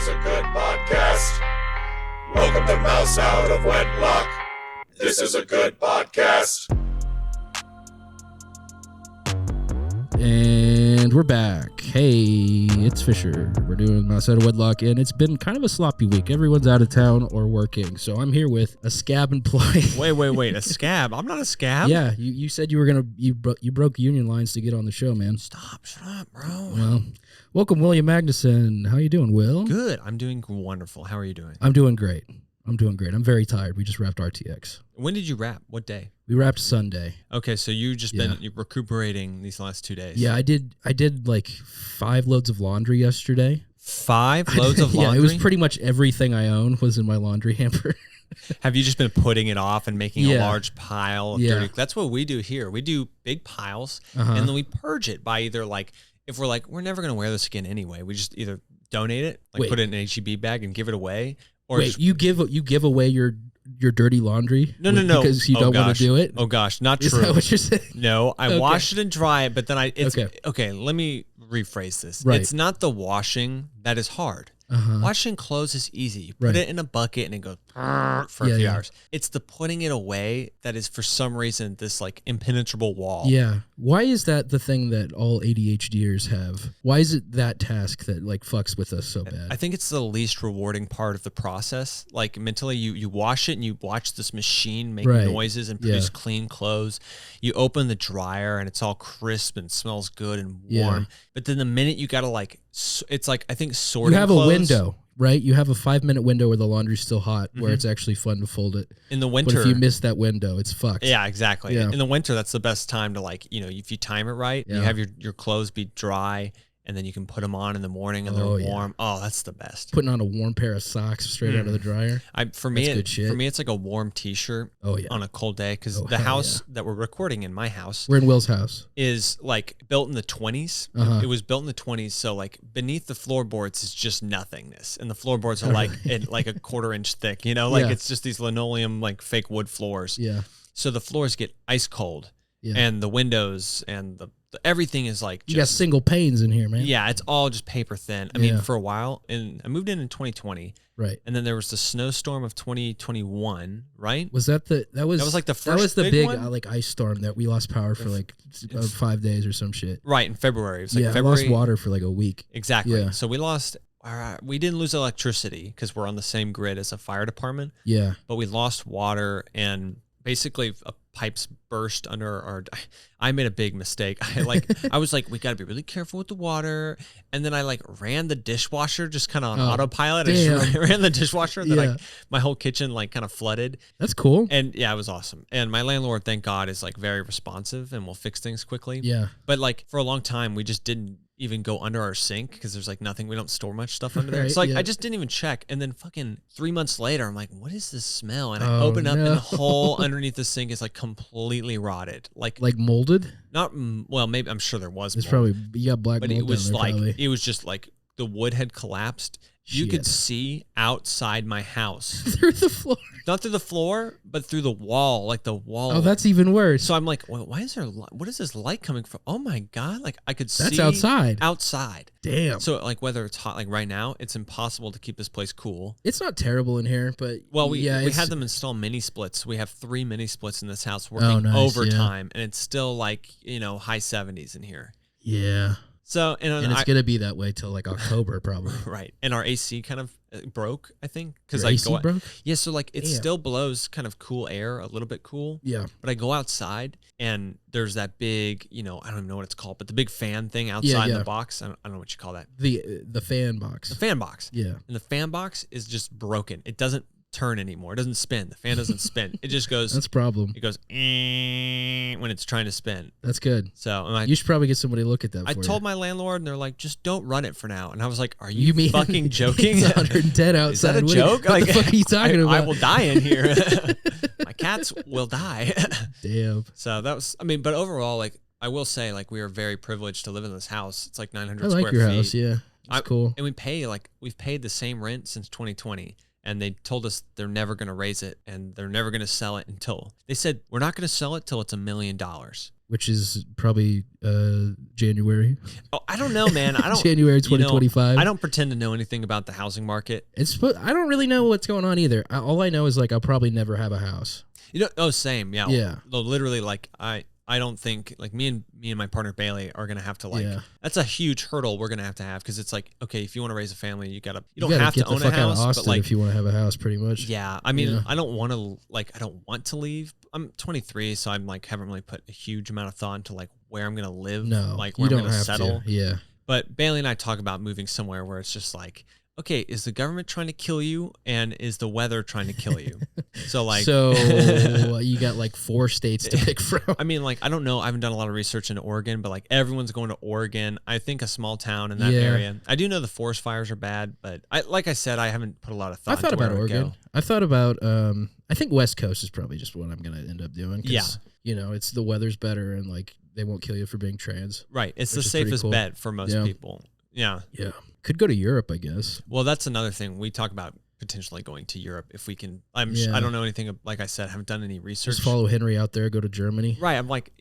is a good podcast. Welcome to Mouse Out of Wedlock. This is a good podcast. And we're back. Hey, it's Fisher. We're doing Mouse Out of Wedlock, and it's been kind of a sloppy week. Everyone's out of town or working, so I'm here with a scab employee. Wait, a scab? I'm not a scab. Yeah, you said you were you broke union lines to get on the show, man. Stop, shut up, bro. Well, welcome, William Magnuson. How you doing, Will? Good. I'm doing wonderful. How are you doing? I'm doing great. I'm very tired. We just wrapped RTX. When did you wrap? What day? We wrapped Sunday. Okay, so you've been recuperating these last 2 days. Yeah, I did like 5 loads of laundry yesterday. 5 loads of laundry? Yeah, it was pretty much everything I own was in my laundry hamper. Have you just been putting it off and making a large pile of dirty? That's what we do here. We do big piles, and then we purge it by either if we're never going to wear this again anyway, we just either donate it, put it in an HEB bag and give it away. Or you give away your dirty laundry? No. Because you don't want to do it? Oh gosh, not true. Is that what you're saying? No, I wash it and dry it, but then okay, let me rephrase this. Right. It's not the washing that is hard. Washing clothes is easy. You put it in a bucket and it goes for a few hours. It's the putting it away that is for some reason this impenetrable wall. Yeah. Why is that the thing that all ADHDers have? Why is it that task that fucks with us so bad? I think it's the least rewarding part of the process. Mentally, you wash it and you watch this machine make noises and produce clean clothes. You open the dryer and it's all crisp and smells good and warm. Yeah. But then the minute you gotta it's I think sorting. You have clothes, a window, right? You have a 5-minute window where the laundry's still hot, where it's actually fun to fold it. In the winter, but if you miss that window, it's fucked. Yeah, exactly. Yeah. In the winter, that's the best time to if you time it right, you have your clothes be dry, and then you can put them on in the morning and they're warm. Oh, that's the best. Putting on a warm pair of socks straight out of the dryer. For me, it's like a warm T-shirt. On a cold day, because the house that we're recording in, my house, we're in Will's house, is built in the 20s. It was built in the 20s, so beneath the floorboards is just nothingness, and the floorboards are like a 1/4 inch thick. It's just these linoleum fake wood floors. Yeah. So the floors get ice cold, and the windows and the everything is you got single panes in here, man. Yeah, it's all just paper thin. I mean, for a while, and I moved in 2020, right? And then there was the snowstorm of 2021, right? Was that the first? That was the big ice storm that we lost power for 5 days or some shit. Right, in February. It was February. I lost water for a week. Exactly. Yeah. So we didn't lose electricity because we're on the same grid as a fire department. Yeah. But we lost water, and basically pipes burst under our. I made a big mistake. I was we got to be really careful with the water, and then I ran the dishwasher just kind of on autopilot. Damn. I just ran the dishwasher, and then my whole kitchen kind of flooded. That's cool. And yeah, it was awesome. And my landlord, thank God, is very responsive and will fix things quickly. Yeah. But for a long time, we just didn't even go under our sink because there's nothing. We don't store much stuff under there. Right, So I just didn't even check. And then fucking 3 months later, I'm like, what is this smell? And I open up and the hole underneath the sink is completely rotted. Like molded? Not, well, maybe, I'm sure there was It's mold. probably, you got black but mold it was down there, probably. it was just the wood had collapsed. You Shit. could see outside my house. Through the floor. Not through the floor, but through the wall, the wall. Oh, that's even worse. So I'm like, well, why is there? What is this light coming from? Oh my god! I could see. That's outside. Outside. Damn. So whether it's hot, right now, it's impossible to keep this place cool. It's not terrible in here, but we had them install mini splits. We have 3 mini splits in this house working overtime, and it's still high 70s in here. Yeah. So and it's gonna be that way till October probably. Right, and our AC kind of broke, I think, because AC broke. Yeah, so it still blows kind of cool air, a little bit cool. Yeah. But I go outside and there's that big, I don't even know what it's called, but the big fan thing outside in the box. I don't know what you call that. The fan box. The fan box. Yeah. And the fan box is just broken. It doesn't turn anymore. It doesn't spin. The fan doesn't spin. It just goes. That's a problem. It goes when it's trying to spin. That's good. So you should probably get somebody to look at that. I told my landlord, and they're like, "Just don't run it for now." And I was like, "Are you mean, fucking joking? It's 110 outside. Is that a joke? What the fuck are you talking about? I will die in here. My cats will die." Damn. So that was. But overall, I will say, we are very privileged to live in this house. It's 900 I square feet. like your house. Yeah, it's cool. And we pay we've paid the same rent since 2020. And they told us they're never going to raise it and they're never going to sell it until they said, we're not going to sell it till it's $1 million. which is probably January. Oh, I don't know, man. I don't January 2025. I don't pretend to know anything about the housing market. I don't really know what's going on either. All I know is like I'll probably never have a house. Same, yeah. Yeah. Literally, like I don't think like me and my partner Bailey are gonna have to that's a huge hurdle we're gonna have because it's like, okay, if you want to raise a family, you don't have to own a house, but like if you want to have a house, pretty much. Yeah, I mean, I don't want to leave. I'm 23, so I'm like haven't really put a huge amount of thought into like where I'm gonna live, like where I'm gonna settle. Yeah. But Bailey and I talk about moving somewhere where it's just like, okay, is the government trying to kill you, and is the weather trying to kill you? So you got like 4 states to pick from. I mean, like, I don't know. I haven't done a lot of research into Oregon, but like everyone's going to Oregon. I think a small town in that area. I do know the forest fires are bad, but like I said, I haven't put a lot of thought. I thought into about where Oregon. I thought about. I think West Coast is probably just what I'm gonna end up doing. Yeah. It's the weather's better and like they won't kill you for being trans. Right. It's the safest bet for most people. Yeah. Yeah. Could go to Europe, I guess. Well, that's another thing. We talk about potentially going to Europe if we can. I don't know anything. Like I said, I haven't done any research. Just follow Henry out there, go to Germany. Right. I'm like,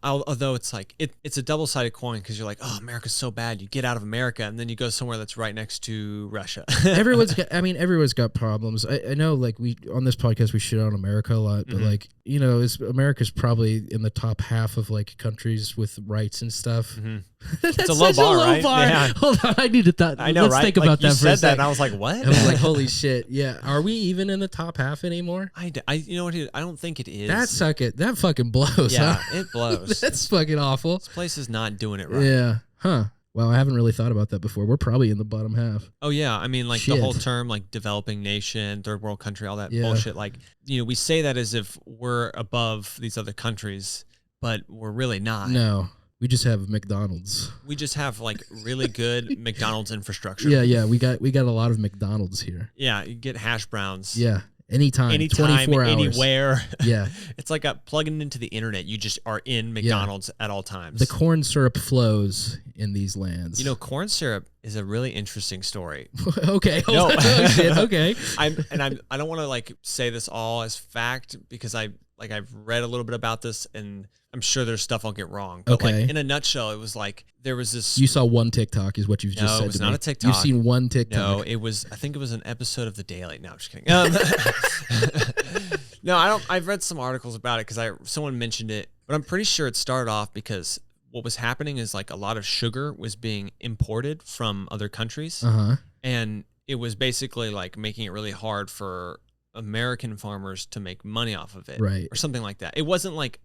although it's like, it's a double-sided coin because you're like, oh, America's so bad. You get out of America and then you go somewhere that's right next to Russia. everyone's got problems. I know like on this podcast, we shit on America a lot, but like, America's probably in the top half of like countries with rights and stuff. Mm-hmm. It's a low bar, right? Yeah. Hold on, I need to thought. I know, Let's think about that for a second. And I was like, what? I was like, holy shit. Yeah. Are we even in the top half anymore? You know what? I don't think it is. That fucking blows. Yeah, huh? it blows. That's fucking awful. This place is not doing it right. Yeah. Huh. Well, I haven't really thought about that before. We're probably in the bottom half. Oh, yeah. I mean, like the whole term, like developing nation, third world country, all that bullshit. Like, we say that as if we're above these other countries, but we're really not. No. We just have McDonald's. We just have like really good McDonald's infrastructure. Yeah. We got a lot of McDonald's here. Yeah. You get hash browns. Yeah. Anytime 24 hours. Anywhere. Yeah. It's like plugging into the internet. You just are in McDonald's at all times. The corn syrup flows in these lands. Corn syrup is a really interesting story. Okay. Okay. I don't want to like say this all as fact because I've read a little bit about this and I'm sure there's stuff I'll get wrong. But like in a nutshell, it was like there was this. You saw one TikTok is what you've just said. No, it was not a TikTok. You've seen one TikTok. No, I think it was an episode of The Daily. No, I'm just kidding. No, I don't. I've read some articles about it because someone mentioned it, but I'm pretty sure it started off because what was happening is like a lot of sugar was being imported from other countries, and it was basically like making it really hard for American farmers to make money off of it, right, or something like that. It wasn't like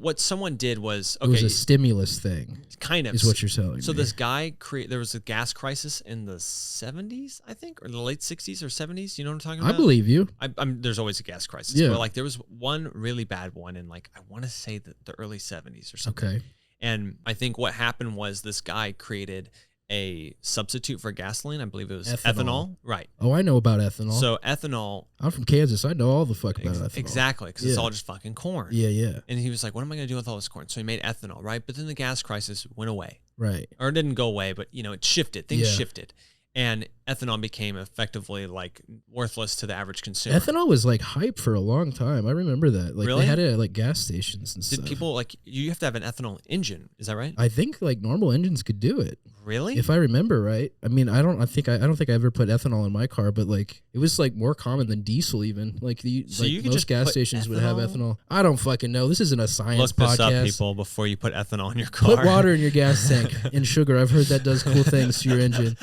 what someone did was it was a stimulus thing, kind of, is what you're saying. So this guy there was a gas crisis in the 70s, I think, or the late 60s or 70s. You know what I'm talking about? I believe you. There's always a gas crisis, but like there was one really bad one in like I want to say the early 70s or something. Okay. And I think what happened was this guy created a substitute for gasoline. I believe it was ethanol. Right. Oh, I know about ethanol. So ethanol. I'm from Kansas. I know all the fuck about ethanol. Exactly, because it's all just fucking corn. Yeah. And he was like, what am I going to do with all this corn? So he made ethanol, right? But then the gas crisis went away. Right. Or it didn't go away, but it shifted. Things shifted. And ethanol became effectively like worthless to the average consumer. Ethanol was like hype for a long time. I remember that. Like really? They had it at like gas stations and stuff. Did people like you have to have an ethanol engine? Is that right? I think like normal engines could do it. Really? If I remember right. I mean, I don't think I ever put ethanol in my car, but like it was like more common than diesel even. Like most gas stations would have ethanol. I don't fucking know. This isn't a science podcast. Look this up, people, before you put ethanol in your car. Put water in your gas tank and sugar. I've heard that does cool things to your engine.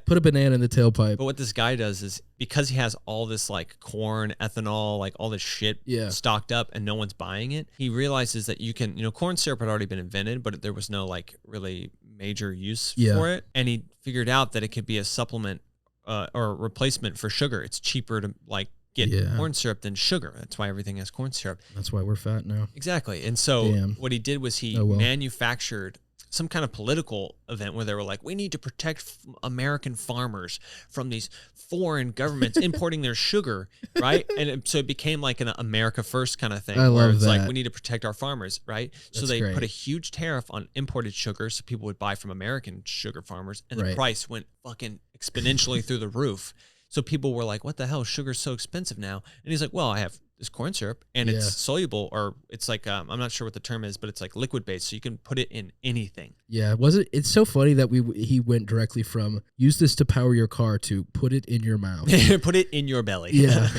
Put a banana in the tailpipe. But what this guy does is because he has all this like corn, ethanol, like all this shit stocked up and no one's buying it, he realizes that you can, corn syrup had already been invented, but there was no like really major use for it. And he figured out that it could be a supplement or replacement for sugar. It's cheaper to like get corn syrup than sugar. That's why everything has corn syrup. That's why we're fat now. Exactly. And so what he did was he manufactured some kind of political event where they were like, we need to protect American farmers from these foreign governments importing their sugar, right? And so it became like an America First kind of thing. Where it's like, we need to protect our farmers, right? So they put a huge tariff on imported sugar so people would buy from American sugar farmers, and the price went fucking exponentially through the roof. So people were like, what the hell? Sugar's so expensive now. And he's like, well, I have this corn syrup and it's soluble, or it's like, I'm not sure what the term is, but it's like liquid based. So you can put it in anything. Yeah. It's so funny that he went directly from use this to power your car to put it in your mouth. Put it in your belly. Yeah.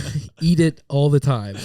Eat it all the time.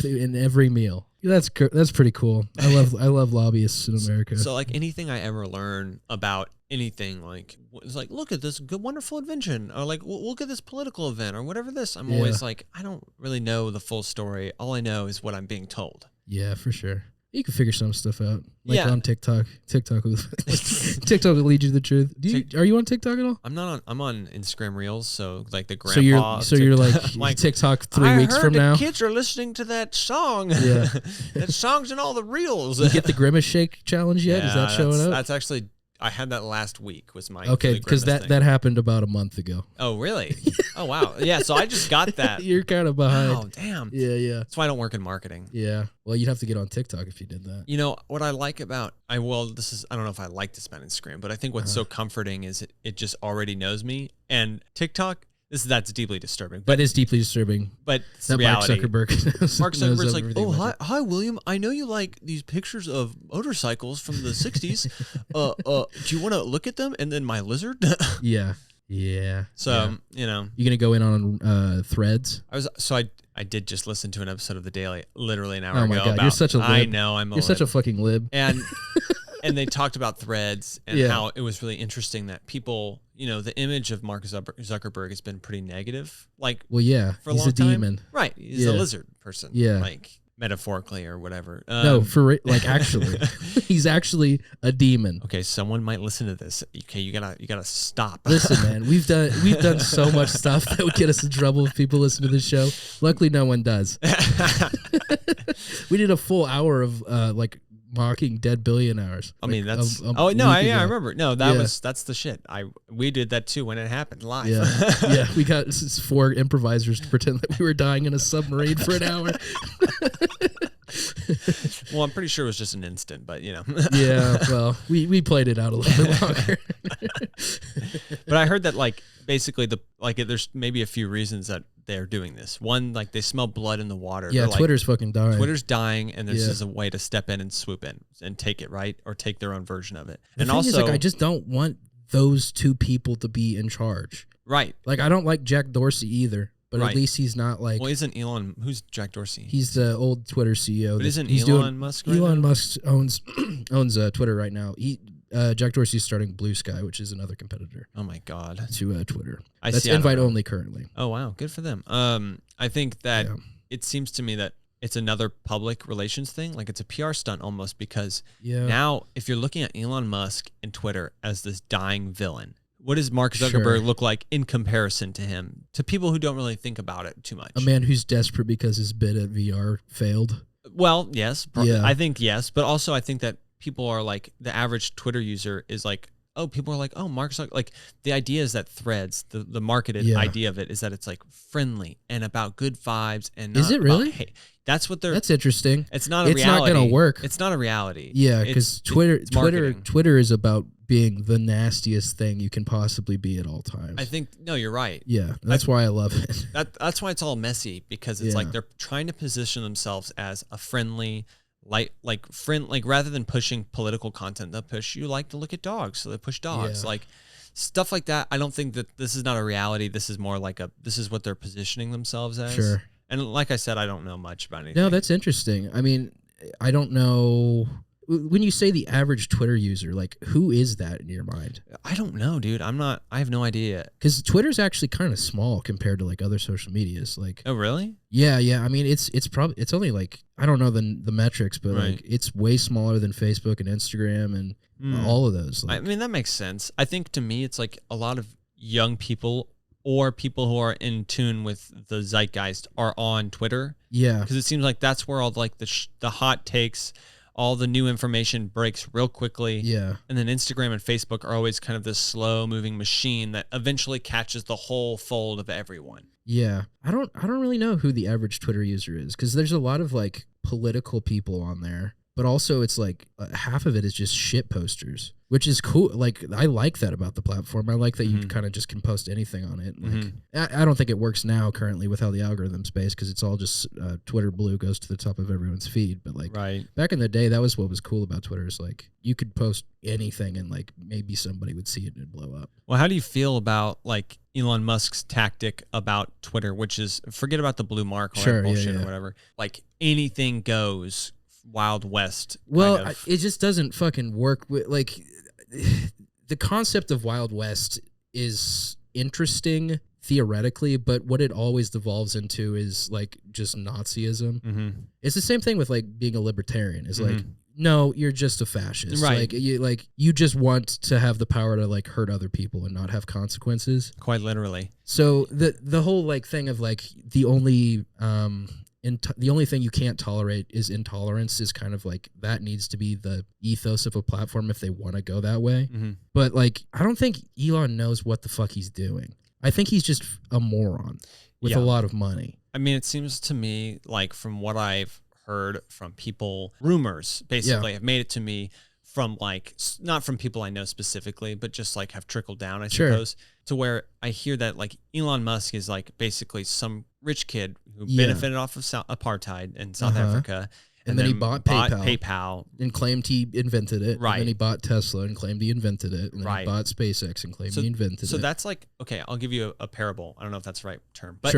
In every meal. That's pretty cool. I love lobbyists in America. So like anything I ever learn about anything, like it's like, look at this good wonderful invention, or like look at this political event, or whatever this, I'm always like, I don't really know the full story. All I know is what I'm being told. Yeah, for sure. You can figure some stuff out. Like on TikTok. TikTok will lead you to the truth. Are you on TikTok at all? I'm not on. I'm on Instagram Reels. So like the grandpa. So you're like TikTok 3 weeks from now. Kids are listening to that song. Yeah, that song's in all the reels. You get the Grimace Shake challenge yet? Is that showing up? That's actually. I had that last week. Was my because that happened about a month ago. Oh really? Oh wow. Yeah. So I just got that. You're kind of behind. Oh damn. Yeah. That's why I don't work in marketing. Yeah. Well, you'd have to get on TikTok if you did that. You know what I like about I don't know if I like to spend Instagram, but I think what's so comforting is it just already knows me, and TikTok. That's deeply disturbing. But it's deeply disturbing. But it's the reality. Mark Zuckerberg's like, oh, hi, William. I know you like these pictures of motorcycles from the 60s. Do you want to look at them? And then my lizard? Yeah. So, you know. You going to go in on Threads? I did just listen to an episode of The Daily literally an hour ago. Oh, my God. You're such a lib. I know. You're such a fucking lib. And they talked about Threads and how it was really interesting that people, you know, the image of Mark Zuckerberg has been pretty negative. Like, well, yeah, for a he's long a time. demon. Right. He's a lizard person. Yeah. Like, metaphorically or whatever. No, actually, he's actually a demon. Okay, someone might listen to this. Okay, you gotta stop. Listen, man, we've done so much stuff that would get us in trouble if people listen to this show. Luckily, no one does. We did a full hour of mocking dead billionaires. I mean, that's I remember. No, that's the shit. We did that too when it happened live. Yeah, we got 4 improvisers to pretend that we were dying in a submarine for an hour. Well, I'm pretty sure it was just an instant, but you know. Yeah, well, we played it out a little bit longer. But I heard that basically there's maybe a few reasons that they're doing this. One, they smell blood in the water. Yeah, Twitter's fucking dying. Twitter's dying, and this is a way to step in and swoop in and take it, right? Or take their own version of it. The thing is, I just don't want those 2 people to be in charge. Right. I don't like Jack Dorsey either. But at least he's not Well, isn't Elon? Who's Jack Dorsey? He's the old Twitter CEO. But isn't Elon Musk? Elon Musk owns Twitter right now. Jack Dorsey's starting Blue Sky, which is another competitor. Oh my God. To Twitter. That's invite only currently. Oh wow, good for them. I think that it seems to me that it's another public relations thing. It's a PR stunt almost, because now if you're looking at Elon Musk and Twitter as this dying villain, what does Mark Zuckerberg look like in comparison to him? To people who don't really think about it too much. A man who's desperate because his bid at VR failed. Well, yes. I think yes. But also I think that people are the average Twitter user is people are Mark Zuckerberg. The idea is that Threads, the marketed idea of it is that it's friendly and about good vibes. And is it really? That's what they're. That's interesting. It's not a reality. It's not going to work. It's not a reality. Yeah, because Twitter is about being the nastiest thing you can possibly be at all times. I think you're right. Yeah, that's why I love it. That's why it's all messy, because it's they're trying to position themselves as a friendly, rather than pushing political content, they'll push you to look at dogs, so they push dogs, stuff like that. I don't think that this is not a reality. This is more this is what they're positioning themselves as. Sure. And like I said, I don't know much about anything. No, that's interesting. I mean, I don't know. When you say the average Twitter user, who is that in your mind? I don't know, dude. I have no idea. Because Twitter's actually kind of small compared to other social medias. Oh, really? Yeah. I mean, it's only I don't know the metrics, but it's way smaller than Facebook and Instagram and all of those. I mean, that makes sense. I think to me, it's a lot of young people or people who are in tune with the zeitgeist are on Twitter. Yeah. Because it seems that's where all the hot takes, all the new information breaks real quickly. Yeah. And then Instagram and Facebook are always kind of this slow moving machine that eventually catches the whole fold of everyone. Yeah. I don't really know who the average Twitter user is, because there's a lot of political people on there, but also it's like half of it is just shit posters, which is cool. Like, I like that about the platform. I like that you kind of just can post anything on it. Like, I don't think it works now currently with how the algorithm's based, because it's all just Twitter blue goes to the top of everyone's feed. But like back in the day, that was what was cool about Twitter, is like you could post anything and like maybe somebody would see it and it'd blow up. Well, how do you feel about like Elon Musk's tactic about Twitter, which is forget about the blue mark or bullshit or whatever. Like anything goes, Wild West. Well, it just doesn't fucking work. Like the concept of Wild West is interesting theoretically, but what it always devolves into is like just Nazism. It's the same thing with like being a libertarian. It's like, no, you're just a fascist. Right. You just want to have the power to like hurt other people and not have consequences. Quite literally. So the whole like thing of like the only thing you can't tolerate is intolerance is kind of like that needs to be the ethos of a platform if they want to go that way. But like, I don't think Elon knows what the fuck he's doing. I think he's just a moron with a lot of money. I mean, it seems to me like from what I've heard from people, rumors basically have made it to me from like, not from people I know specifically, but just like have trickled down, I suppose, to where I hear that like Elon Musk is like basically some rich kid who benefited off of apartheid in South Africa. And then he bought PayPal and claimed he invented it. Right. And then he bought Tesla and claimed he invented it. And then he bought SpaceX and claimed he invented it. So that's like, okay, I'll give you a parable. I don't know if that's the right term. But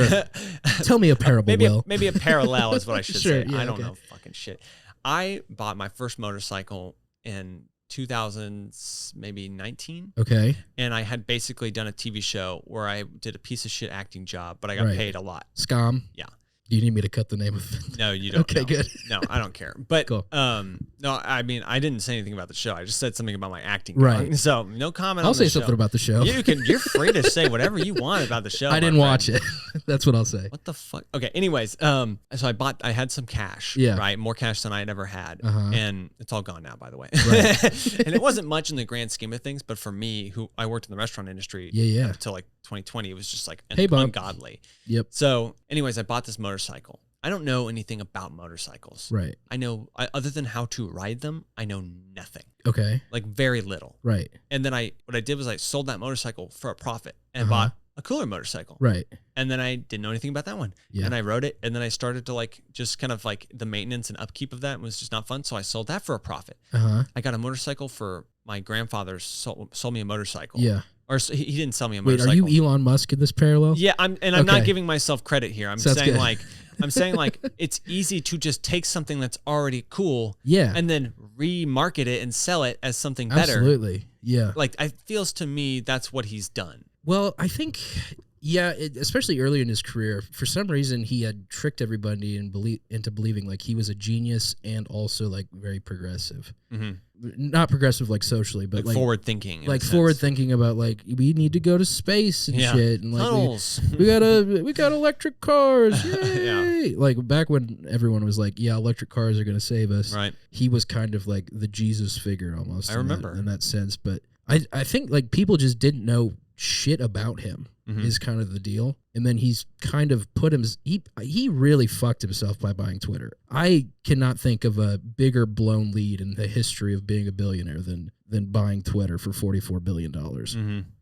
tell me a parable, Will. Maybe a parallel is what I should say. Yeah, I don't know fucking shit. I bought my first motorcycle in 2019. Okay. And I had basically done a TV show where I did a piece of shit acting job, but I got paid a lot. Scam? Yeah. Do you need me to cut the name of it? No, you don't. Okay, good. No, I don't care. But cool. No, I mean, I didn't say anything about the show. I just said something about my acting. Right. So no comment. I'll say something about the show. You're free to say whatever you want about the show. I didn't watch it. That's what I'll say. What the fuck? Okay. Anyways, so I had some cash. Yeah. Right. More cash than I had ever had, and it's all gone now, by the way. Right. And it wasn't much in the grand scheme of things, but for me, who I worked in the restaurant industry, until like 2020, it was just like ungodly. Yep. So, anyways, I bought this motorcycle. I don't know anything about motorcycles. Right. I know, other than how to ride them, I know nothing. Okay. Like very little. Right. And then what I did was I sold that motorcycle for a profit and bought a cooler motorcycle. Right. And then I didn't know anything about that one. Yeah. And I rode it. And then I started to like, just kind of like the maintenance and upkeep of that was just not fun. So I sold that for a profit. I got a motorcycle for my grandfather sold me a motorcycle. Yeah. Or he didn't sell me a motorcycle. Wait, are you Elon Musk in this parallel? Yeah, I'm not giving myself credit here. I'm saying like it's easy to just take something that's already cool, and then remarket it and sell it as something better. Absolutely, yeah. Like it feels to me that's what he's done. Well, I think, especially early in his career, for some reason he had tricked everybody into believing like he was a genius and also like very progressive. Not progressive like socially, but like forward thinking. Like forward thinking about like we need to go to space and shit, and like tunnels. we got electric cars. Yay! Like back when everyone was like, yeah, electric cars are gonna save us. Right. He was kind of like the Jesus figure almost. I remember in that sense, but I think like people just didn't know shit about him. Is kind of the deal. And then he's kind of put him, he really fucked himself by buying Twitter. I cannot think of a bigger blown lead in the history of being a billionaire than buying Twitter for $44 billion.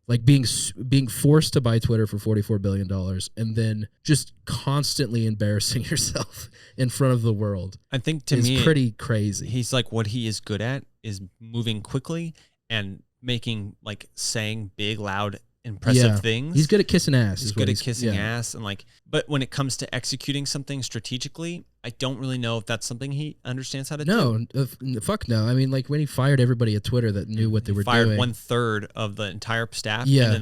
Like being forced to buy Twitter for $44 billion and then just constantly embarrassing yourself in front of the world. I think to me, it's pretty crazy. He's like, what he is good at is moving quickly and saying big, loud, impressive things. He's good at kissing ass. He's good at kissing ass, and like, but when it comes to executing something strategically, I don't really know if that's something he understands how to do. No, fuck no. I mean, like when he fired everybody at Twitter that knew what they were doing. Fired 1/3 of the entire staff. Yeah.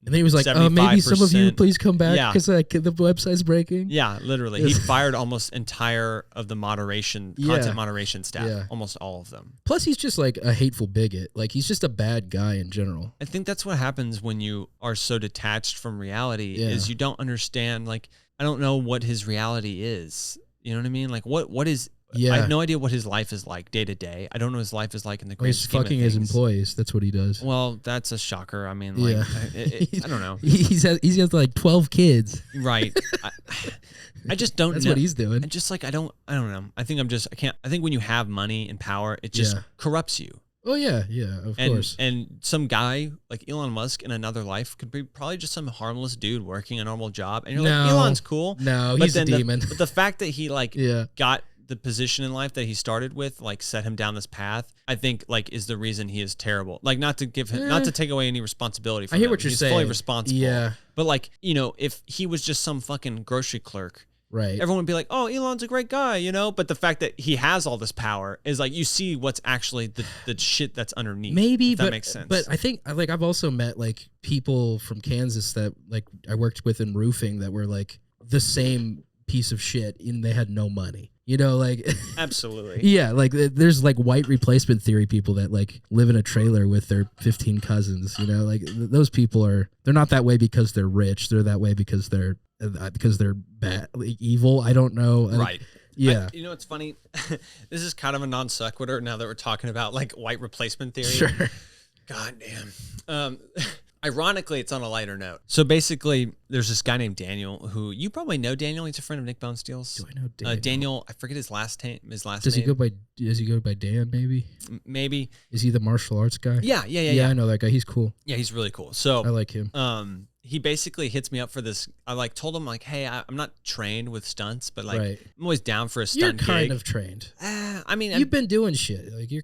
And then he was like, maybe some of you please come back because the website's breaking. Yeah, literally. He fired almost entire of the content moderation staff. Yeah. Almost all of them. Plus, he's just like a hateful bigot. Like, he's just a bad guy in general. I think that's what happens when you are so detached from reality is you don't understand, like, I don't know what his reality is. You know what I mean? Like, what is... I have no idea what his life is like day to day. I don't know what his life is like in the grand he's scheme of fucking his things. employees. That's what he does. Well, that's a shocker. I mean, like, I don't know. He has like 12 kids. Right. I just don't know. That's what he's doing. And just like, I don't know. I think I think when you have money and power, it just corrupts you. Oh yeah, of course. And some guy like Elon Musk in another life could be probably just some harmless dude working a normal job, and you're like, Elon's cool. No, he's a demon. But the fact that he like got the position in life that he started with, like set him down this path, I think like is the reason he is terrible. Like not to take away any responsibility from him. I hear what you're saying. He's fully responsible. Yeah. But like, if he was just some fucking grocery clerk, right, everyone would be like, oh, Elon's a great guy, But the fact that he has all this power is like, you see what's actually the shit that's underneath. Maybe, if that makes sense. But I think like I've also met like people from Kansas that like I worked with in roofing that were like the same piece of shit and they had no money. Like absolutely. Yeah, like there's like white replacement theory people that like live in a trailer with their 15 cousins, like those people they're not that way because they're rich. They're that way because they're bad, like, evil. I don't know. Right. Yeah. It's funny. This is kind of a non sequitur now that we're talking about like white replacement theory. Sure. God damn. Ironically, it's on a lighter note. So basically, there's this guy named Daniel who you probably know. Daniel, he's a friend of Nick Bonesteel's. Do I know Daniel? Daniel, I forget his last name. Does he go by Dan? Maybe. Maybe. Is he the martial arts guy? Yeah. I know that guy. He's cool. Yeah, he's really cool. So I like him. He basically hits me up for this. I like told him like, hey, I'm not trained with stunts, but like I'm always down for a stunt gig. You're kind of trained. I mean, you've been doing shit. Like you're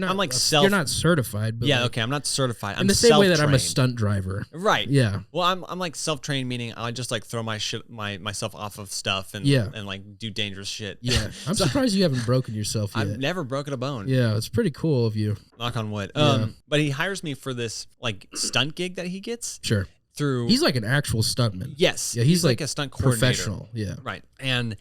not. I'm like you're not certified. But yeah, like, okay. I'm not certified. In the same way that I'm a stunt driver. Right. Yeah. Well, I'm like self-trained, meaning I just like throw myself off of stuff and like do dangerous shit. Yeah. I'm surprised you haven't broken yourself yet. I've never broken a bone. Yeah, it's pretty cool of you. Knock on wood. Yeah. But he hires me for this like stunt gig that he gets. Sure. He's like an actual stuntman. Yes. Yeah, he's like a stunt coordinator. Professional. Yeah. Right. And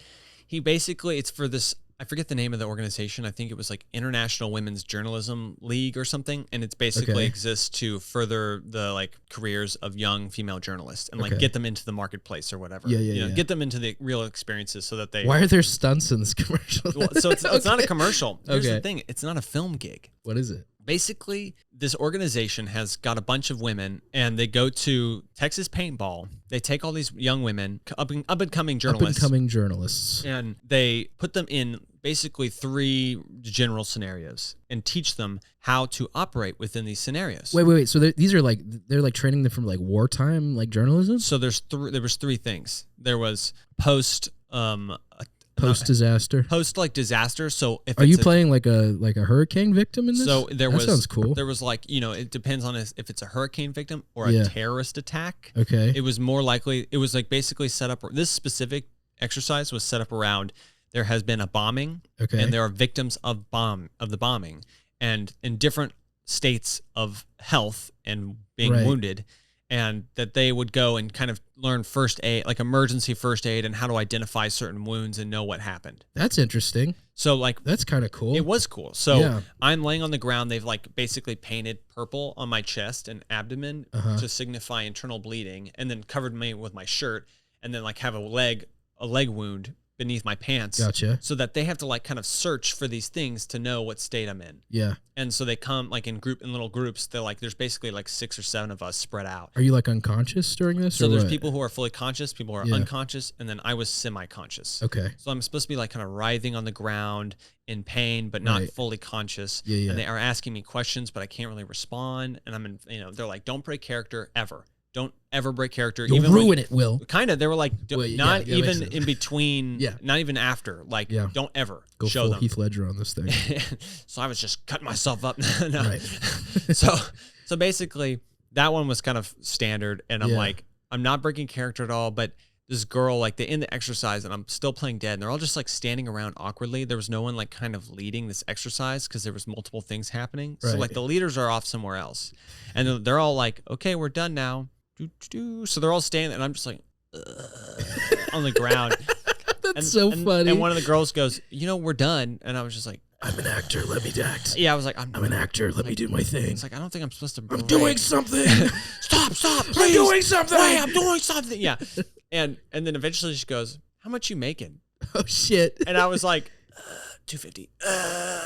he basically, it's for this, I forget the name of the organization. I think it was like International Women's Journalism League or something. And it's basically exists to further the like careers of young female journalists and like get them into the marketplace or whatever. Yeah. Get them into the real experiences so that they. Why are there stunts in this commercial? Well, so it's not a commercial. Here's the thing. It's not a film gig. What is it? Basically, this organization has got a bunch of women, and they go to Texas paintball. They take all these young women, up and coming journalists, and they put them in basically 3 general scenarios and teach them how to operate within these scenarios. Wait. So these are like they're like training them from like wartime like journalism. So there was 3 things. There was post disaster. Post like disaster. So if are you playing like a hurricane victim in this? So that sounds cool. There was like it depends on if it's a hurricane victim or a terrorist attack. Okay. It was more likely. It was like basically set up. This specific exercise was set up around there has been a bombing. Okay. And there are victims of the bombing, and in different states of health and being wounded. And that they would go and kind of learn first aid, like emergency first aid, and how to identify certain wounds and know what happened. That's interesting. So like that's kind of cool. It was cool. So I'm laying on the ground. They've like basically painted purple on my chest and abdomen to signify internal bleeding, and then covered me with my shirt, and then like have a leg wound beneath my pants. Gotcha. So that they have to like kind of search for these things to know what state I'm in. Yeah. And so they come like in little groups. They're like, there's basically like 6 or 7 of us spread out. Are you like unconscious during this? So there's people who are fully conscious, people who are unconscious, and then I was semi-conscious. Okay. So I'm supposed to be like kind of writhing on the ground in pain, but not fully conscious. Yeah. And they are asking me questions, but I can't really respond. And I'm in, they're like, don't break character ever. Don't ever break character. You'll even ruin it, Will. Kind of. They were like, not even in between, not even after. Like, don't ever go show full them. Heath Ledger on this thing. So I was just cutting myself up. No. Right. So basically, that one was kind of standard. And I'm like, I'm not breaking character at all. But this girl, like, they end the exercise, and I'm still playing dead. And they're all just like standing around awkwardly. There was no one like kind of leading this exercise because there was multiple things happening. So like the leaders are off somewhere else, and they're all like, okay, we're done now. So they're all standing, and I'm just like on the ground. That's so funny. And one of the girls goes, we're done. And I was just like, I'm an actor. Let me act. Yeah, I was like, I'm an actor. Let me do my thing. It's like, I don't think I'm supposed to. I'm doing something. Stop, please. I'm doing something. Wait, I'm doing something. Yeah. And then eventually she goes, how much you making? Oh, shit. And I was like, 250.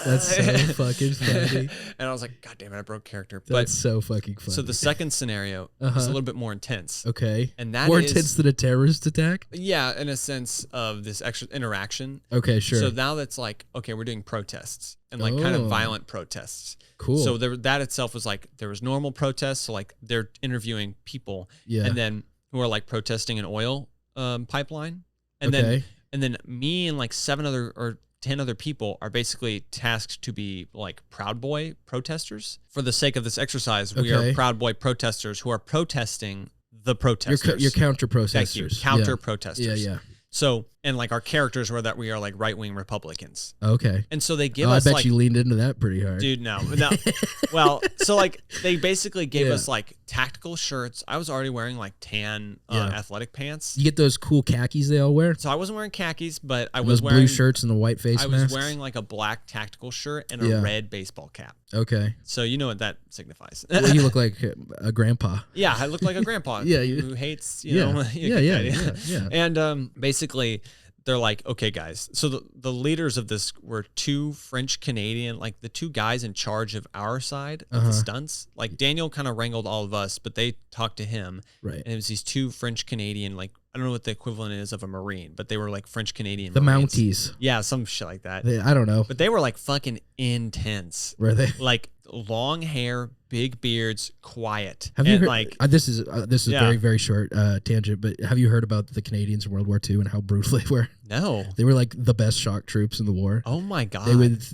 That's so fucking funny. And I was like, God damn it, I broke character. That's so fucking funny. So the second scenario is a little bit more intense. Okay. And that more is, intense than a terrorist attack? Yeah, in a sense of this extra interaction. Okay, sure. So now that's like, okay, we're doing protests and like kind of violent protests. Cool. So that itself was like, there was normal protests. So like they're interviewing people and then who are like protesting an oil pipeline. And then me and like 10 other people are basically tasked to be like Proud Boy protesters. For the sake of this exercise, we are Proud Boy protesters who are protesting the protesters. You're counter protesters. Thank you. Counter protesters. Yeah. So, and like our characters were that we are like right-wing Republicans. Okay. And so they give us I bet like, you leaned into that pretty hard. Dude, no. Well, so like they basically gave us like tactical shirts. I was already wearing like tan athletic pants. You get those cool khakis they all wear? So I wasn't wearing khakis, but I was wearing blue shirts and the white face masks? I was wearing like a black tactical shirt and a red baseball cap. Okay. So you know what that signifies. Well, you look like a grandpa. Yeah, I look like a grandpa who hates, you know. Yeah. And basically they're like, okay, guys. So the leaders of this were two French Canadian, like the two guys in charge of our side of the stunts. Like Daniel kind of wrangled all of us, but they talked to him. Right. And it was these two French Canadian, like, I don't know what the equivalent is of a Marine, but they were like French Canadian Marines. Mounties. Yeah, some shit like that. I don't know. But they were like fucking intense. Were they? Like long hair, big beards, quiet. Have you heard, like this is very, very short tangent, but have you heard about the Canadians in World War II and how brutal they were? No. They were like the best shock troops in the war. Oh my God. They would,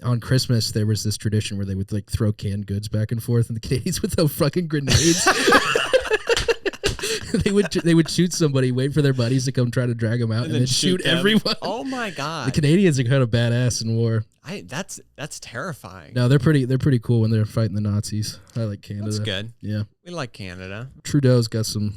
on Christmas, there was this tradition where they would like throw canned goods back and forth, and the Canadians would throw fucking grenades. They would shoot somebody, wait for their buddies to come try to drag them out, and then shoot everyone. Oh my God! The Canadians are kind of badass in war. That's terrifying. No, they're pretty cool when they're fighting the Nazis. I like Canada. That's good. Yeah, we like Canada. Trudeau's got some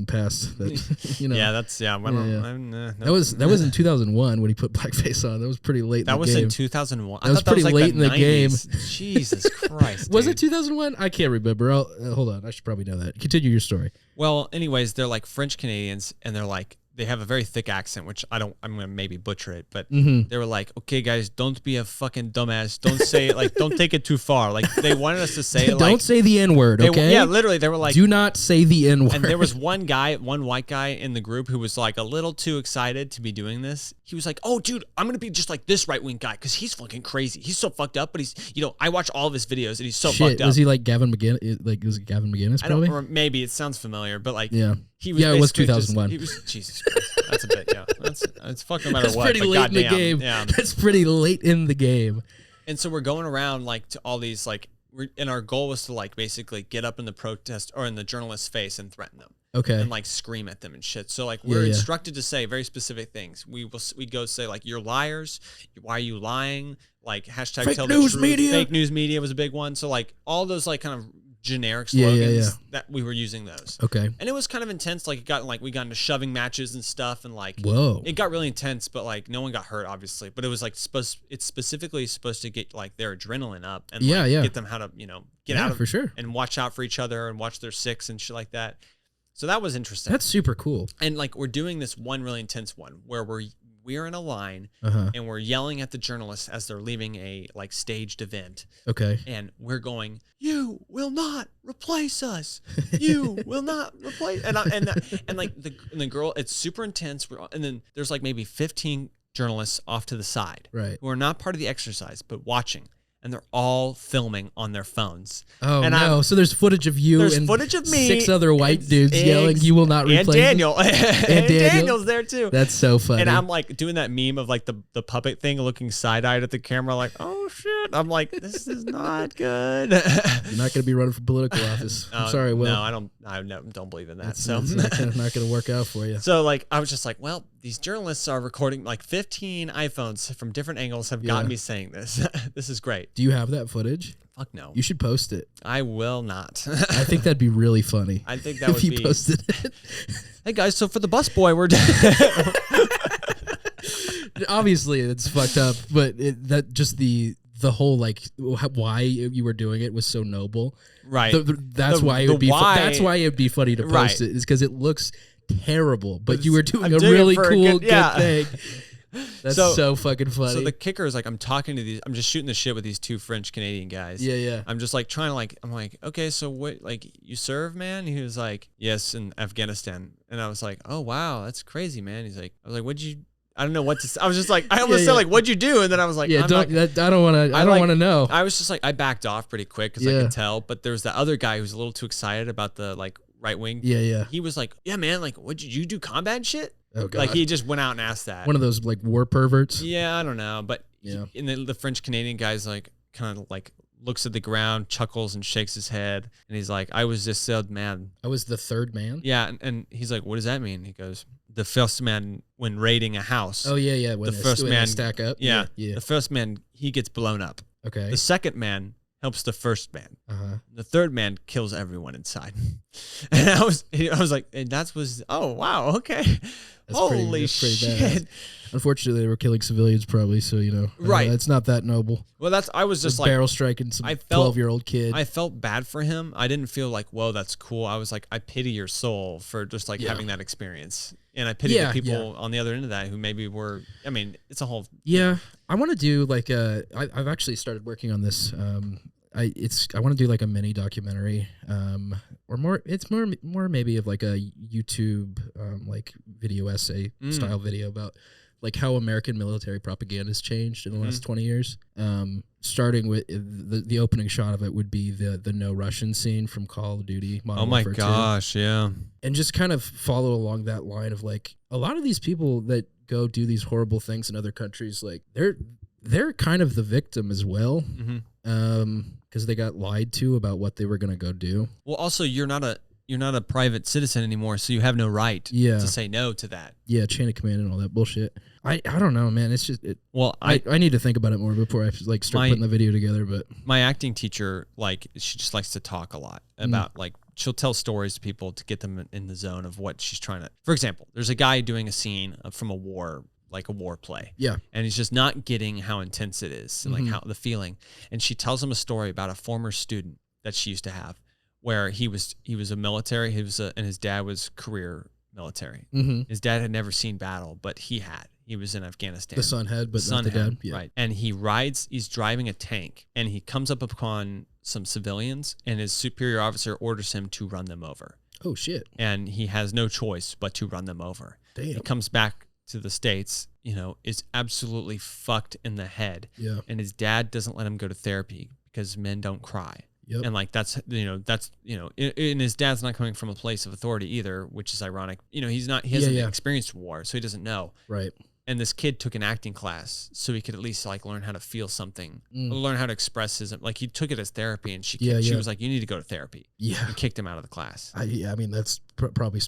past that Yeah, that's That was in 2001 when he put blackface on. That was pretty late. That was in 2001. That was pretty late in the game. Jesus Christ! Was it 2001? I can't remember. Hold on. I should probably know that. Continue your story. Well, anyways, they're like French Canadians, and they're like, they have a very thick accent, which I'm gonna maybe butcher it, but they were like, okay, guys, don't be a fucking dumbass. Don't say it, like, don't take it too far. Like, they wanted us to say it like, don't say the N-word, okay? Yeah, literally, they were like, do not say the N-word. And there was one white guy in the group who was like a little too excited to be doing this. He was like, oh, dude, I'm gonna be just like this right-wing guy because he's fucking crazy. He's so fucked up, but he's, I watch all of his videos and he's so fucked up. Was he like Gavin McGinnis? Like, was it Gavin McGinnis? Probably. I don't remember. Maybe it sounds familiar, but like, he was. Yeah, it was 2001. He was Jesus Christ. That's a bit. Yeah, it's fucking no matter That's what. Pretty late in the game. Yeah, that's pretty late in the game. And so we're going around like to all these like, and our goal was to like basically get up in the protest or in the journalist's face and threaten them. Okay. And like scream at them and shit. So like we're instructed to say very specific things. We go say like, you're liars. Why are you lying? Like hashtag fake tell news the truth. Media. Fake news media was a big one. So like all those like kind of generic slogans that we were using those. Okay. And it was kind of intense. Like we got into shoving matches and stuff, and like it got really intense. But like no one got hurt, obviously. But it was like it's specifically supposed to get like their adrenaline up and get them how to get out of for sure and watch out for each other and watch their six and shit like that. So that was interesting. That's super cool. And like we're doing this one really intense one where we're in a line and we're yelling at the journalists as they're leaving a like staged event. Okay. And we're going, you will not replace us. You will not replace. And the girl, it's super intense. And then there's like maybe 15 journalists off to the side, right, who are not part of the exercise but watching. And they're all filming on their phones. Oh, and no. So there's footage of you and footage of me, 6 other white dudes yelling, you will not replace and Daniel. And Daniel's there too. That's so funny. And I'm like doing that meme of like the puppet thing, looking side-eyed at the camera like, oh shit. I'm like, this is not good. You're not going to be running for political office. I'm sorry, Will. No, I don't believe in that. It's not going to work out for you. So like, I was just like, well, these journalists are recording like 15 iPhones from different angles have gotten me saying this. This is great. Do you have that footage? Fuck no. You should post it. I will not. I think that'd be really funny. I think that would be. If you posted it. Hey guys, so for the busboy, we're obviously it's fucked up, but that just the whole like why you were doing it was so noble. Right. That's why it would be. That's why it'd be funny to post it. Is because it looks terrible, but you were doing a really cool, good thing. That's so fucking funny. So the kicker is like, I'm just shooting the shit with these two French Canadian guys. Yeah. I'm just like trying to I'm like, okay, so what, like, you serve, man? He was like, yes, in Afghanistan. And I was like, oh, wow, that's crazy, man. He's like, I was like, I don't know what to say. I was just like, I almost said like, what'd you do? And then I was like, I don't want to know. I was just like, I backed off pretty quick because I could tell. But there was that other guy who was a little too excited about the like right wing. Yeah. He was like, yeah, man, like, did you do combat shit? Oh, God. Like he just went out and asked that. One of those like war perverts. Yeah, I don't know. But the French Canadian guy's like kind of like looks at the ground, chuckles and shakes his head. And he's like, I was just so mad. I was the third man? Yeah. And he's like, what does that mean? He goes, the first man when raiding a house. Oh, yeah. When the first man stack up. Yeah. The first man, he gets blown up. Okay. The second man helps the first man. The third man kills everyone inside. And I was like, and oh, wow. Okay. Holy shit. Badass. Unfortunately, they were killing civilians probably, so, right. It's not that noble. Well, I was just like barrel striking some 12-year-old kid. I felt bad for him. I didn't feel like, whoa, that's cool. I was like, I pity your soul for just like having that experience. And I pity the people on the other end of that who maybe were, I mean, it's a whole. Yeah. I want to do like I've actually started working on this. I want to do like a mini documentary, or more. It's more maybe of like a YouTube like video essay style video about like how American military propaganda has changed in the last 20 years. Starting with the opening shot of it would be the no Russian scene from Call of Duty. Modern Warfare 2. Gosh, yeah. And just kind of follow along that line of like a lot of these people that go do these horrible things in other countries, like they're kind of the victim as well. Because they got lied to about what they were going to go do. Well, also, you're not a private citizen anymore, so you have no right to say no to that. Yeah, chain of command and all that bullshit. I don't know, man. It's just I need to think about it more before I like start putting the video together. But my acting teacher, like, she just likes to talk a lot about like she'll tell stories to people to get them in the zone of what she's trying to. For example, there's a guy doing a scene from a war. Like a war play. Yeah. And he's just not getting how intense it is and like how the feeling. And she tells him a story about a former student that she used to have where he was a military, and his dad was career military. His dad had never seen battle, but he was in Afghanistan. The son had, but not the dad. Yeah. Right. And he's driving a tank and he comes up upon some civilians and his superior officer orders him to run them over. Oh shit. And he has no choice but to run them over. Damn. He comes back to the States, is absolutely fucked in the head. Yeah. And his dad doesn't let him go to therapy because men don't cry. Yep. And like, and his dad's not coming from a place of authority either, which is ironic. He hasn't experienced war, so he doesn't know. Right. And this kid took an acting class so he could at least like learn how to feel something, learn how to express like he took it as therapy, and she was like, you need to go to therapy. Yeah. And kicked him out of the class. I mean, that's probably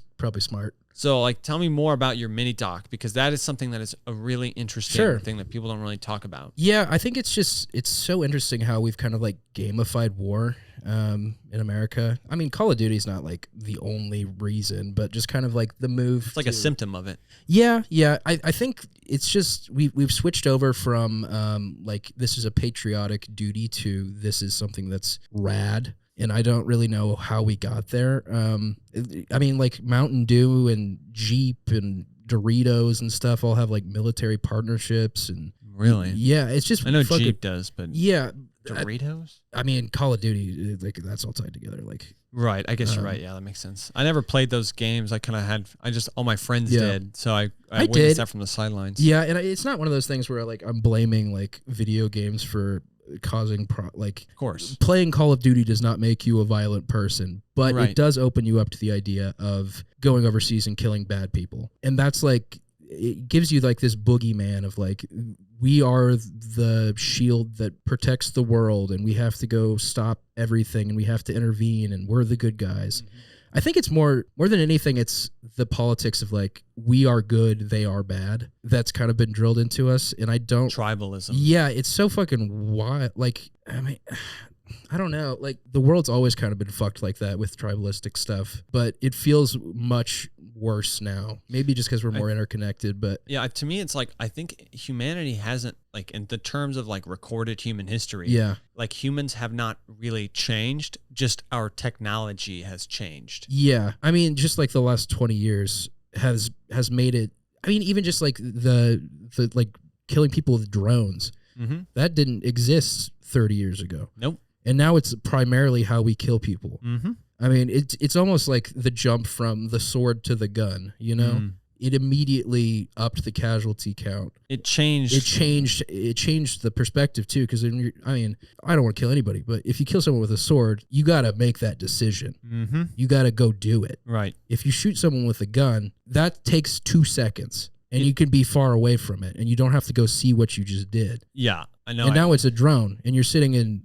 smart. So, like, tell me more about your mini doc, because that is something that is a really interesting thing that people don't really talk about. Yeah, I think it's so interesting how we've kind of like gamified war in America. I mean, Call of Duty is not like the only reason, but just kind of like the move. It's like a symptom of it. Yeah. I think it's just we've switched over from like this is a patriotic duty to this is something that's rad. And I don't really know how we got there. I mean, like Mountain Dew and Jeep and Doritos and stuff all have like military partnerships. And really, yeah, it's just I know Jeep does, but yeah, Doritos. I mean, Call of Duty, like that's all tied together. Like, right? I guess you're right. Yeah, that makes sense. I never played those games. I kind of had. all my friends did, so I witnessed that from the sidelines. Yeah, and it's not one of those things where like I'm blaming like video games for causing of course, playing Call of Duty does not make you a violent person, but it does open you up to the idea of going overseas and killing bad people. And that's like, it gives you like this boogeyman of like, we are the shield that protects the world and we have to go stop everything and we have to intervene and we're the good guys. I think it's more than anything, it's the politics of like, we are good, they are bad. That's kind of been drilled into us. And I don't... Tribalism. Yeah, it's so fucking wild. Like, I mean, I don't know. Like, the world's always kind of been fucked like that with tribalistic stuff. But it feels much worse now. Maybe just because we're more interconnected, but... Yeah, to me, it's like, I think humanity hasn't, like, in the terms of, like, recorded human history, like, humans have not really changed, just our technology has changed. Yeah, I mean, just like the last 20 years has made it I mean, even just like the like killing people with drones, that didn't exist 30 years ago. Nope. And now it's primarily how we kill people. I mean, it's almost like the jump from the sword to the gun, you know? It immediately upped the casualty count. It changed the perspective too, because I mean, I don't want to kill anybody, but if you kill someone with a sword, you got to make that decision. You got to go do it. Right. If you shoot someone with a gun, that takes 2 seconds, and you can be far away from it, and you don't have to go see what you just did. Yeah, I know. And now it's a drone, and you're sitting in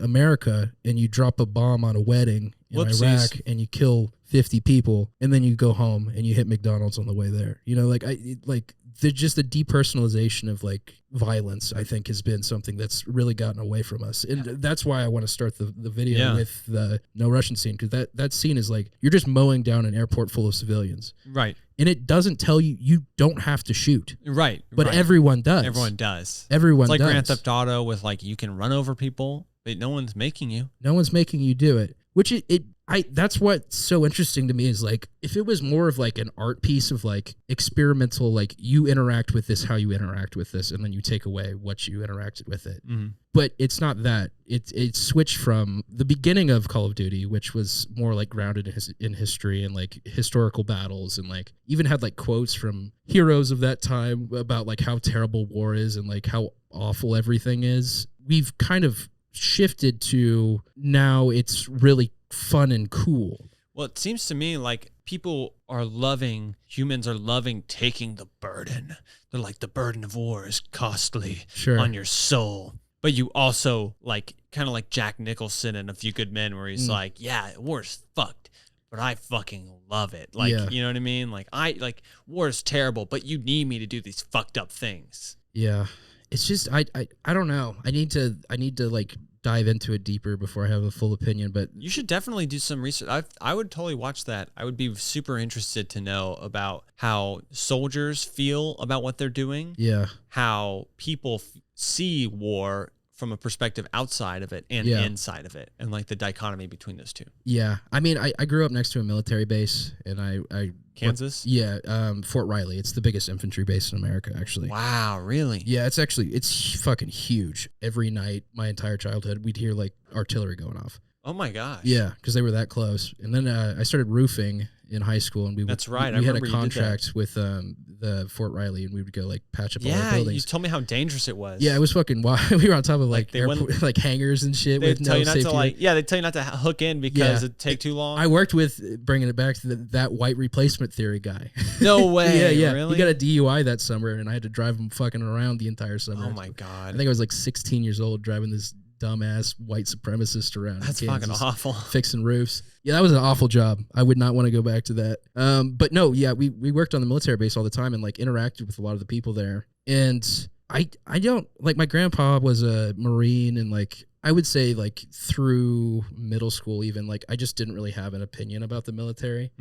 America, and you drop a bomb on a wedding in Iraq, and you kill 50 people, and then you go home and you hit McDonald's on the way there. You know, like just the depersonalization of like violence, I think, has been something that's really gotten away from us. And that's why I want to start the video with the no Russian scene, because that scene is like, you're just mowing down an airport full of civilians. Right. And it doesn't tell you don't have to shoot. Right. But everyone does. Everyone does. Everyone does. It's like does. Grand Theft Auto with like, you can run over people, but no one's making you. No one's making you do it. Which that's what's so interesting to me, is like, if it was more of like an art piece of like experimental, like you interact with this, how you interact with this, and then you take away what you interacted with it. But it's not that. It switched from the beginning of Call of Duty, which was more like grounded in history and like historical battles, and like even had like quotes from heroes of that time about like how terrible war is and like how awful everything is. We've kind of shifted to now it's really fun and cool. Well, it seems to me like humans are loving taking the burden. They're like, the burden of war is costly on your soul. But you also like, kind of like Jack Nicholson in A Few Good Men, where he's like, yeah, war's fucked, but I fucking love it. Like, you know what I mean? Like, war is terrible, but you need me to do these fucked up things. Yeah. It's just, I don't know. I need to like dive into it deeper before I have a full opinion, but you should definitely do some research. I would totally watch that. I would be super interested to know about how soldiers feel about what they're doing. Yeah. How people see war from a perspective outside of it and inside of it, and like the dichotomy between those two. Yeah. I mean, I grew up next to a military base, and I Kansas? Fort Riley. It's the biggest infantry base in America, actually. Wow, really? Yeah, it's fucking huge. Every night, my entire childhood, we'd hear like artillery going off. Oh my gosh. Yeah, because they were that close. And then I started roofing in high school, and we had a contract with the Fort Riley, and we would go like patch up all the buildings. You told me how dangerous it was. Yeah, it was fucking wild. We were on top of like like hangars and shit. They tell you not to hook in because it'd take too long. I worked with, bringing it back to that white replacement theory guy. No way. Yeah. Really? He got a DUI that summer, and I had to drive him fucking around the entire summer. Oh my God. I think I was like 16 years old driving this dumbass white supremacist around. That's fucking awful. Fixing roofs. Yeah, that was an awful job. I would not want to go back to that. But no, yeah, we worked on the military base all the time and like interacted with a lot of the people there. And I don't, like, my grandpa was a Marine, and like I would say like through middle school even, like I just didn't really have an opinion about the military.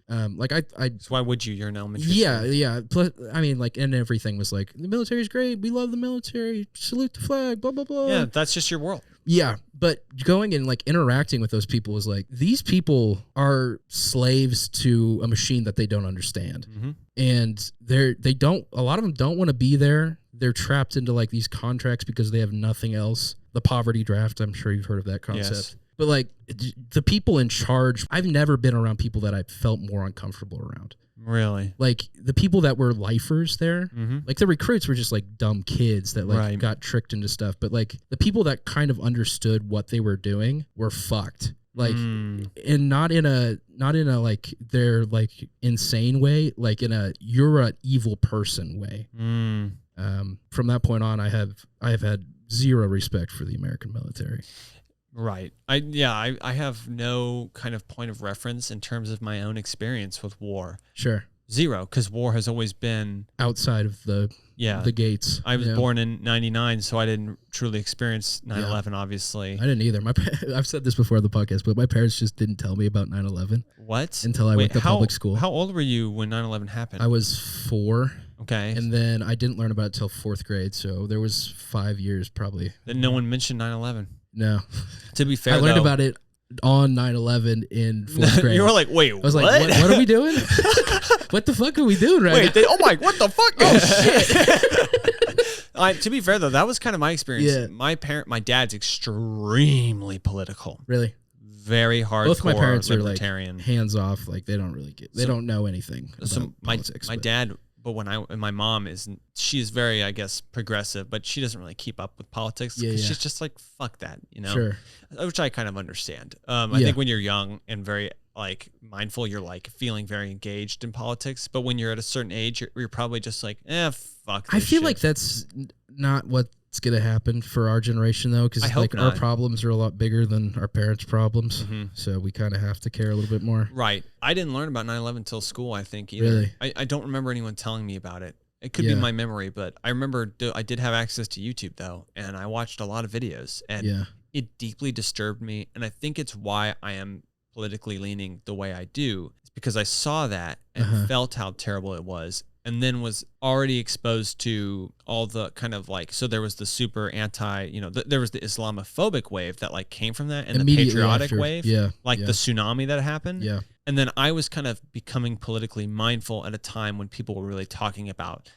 Like I so why would you? You're an elementary school. Yeah. Plus, I mean, like, and everything was like, the military's great. We love the military. Salute the flag. Blah blah blah. Yeah, that's just your world. Yeah, but going and like interacting with those people was like, these people are slaves to a machine that they don't understand, and a lot of them don't want to be there. They're trapped into like these contracts because they have nothing else. The poverty draft. I'm sure you've heard of that concept. Yes. But like the people in charge, I've never been around people that I felt more uncomfortable around. Really? Like the people that were lifers there, like the recruits were just like dumb kids that like got tricked into stuff. But like the people that kind of understood what they were doing were fucked. Like, and not in a like they're like insane way, like in a you're an evil person way. From that point on, I have had zero respect for the American military. Right. I have no kind of point of reference in terms of my own experience with war. Sure. Zero, because war has always been outside of the gates. I was born in 99, so I didn't truly experience 9/11, obviously. I didn't either. I've said this before on the podcast, but my parents just didn't tell me about 9/11. What? Until I went to public school. How old were you when 9/11 happened? I was 4. Okay. And then I didn't learn about it till 4th grade, so there was 5 years probably. Then no one mentioned 9/11. No. To be fair, I learned about it on 9/11 in 4th grade. You were like, wait, I was like, what are we doing? What the fuck are we doing right now? Oh my, what the fuck? Oh, shit. To be fair, though, that was kind of my experience. Yeah. My dad's extremely political. Really? Very hardcore Both my parents libertarian. are like hands off. Like they don't really they don't know anything about politics. My dad, but my mom she's very, I guess, progressive, but she doesn't really keep up with politics because she's just like, fuck that, you know? Sure. Which I kind of understand. I think when you're young and very like mindful, you're like feeling very engaged in politics. But when you're at a certain age, you're probably just like, fuck this I feel shit. like that's not what's going to happen for our generation, though, because like our problems are a lot bigger than our parents' problems. Mm-hmm. So we kind of have to care a little bit more. Right. I didn't learn about 9/11 until school, I think, either. Really? I don't remember anyone telling me about it. It could be my memory, but I remember I did have access to YouTube, though, and I watched a lot of videos, and it deeply disturbed me. And I think it's why I am politically leaning the way I do. It's because I saw that and felt how terrible it was, and then was already exposed to all the kind of like, so there was the super anti, there was the Islamophobic wave that like came from that, and the patriotic wave, the tsunami that happened. Yeah. And then I was kind of becoming politically mindful at a time when people were really talking about,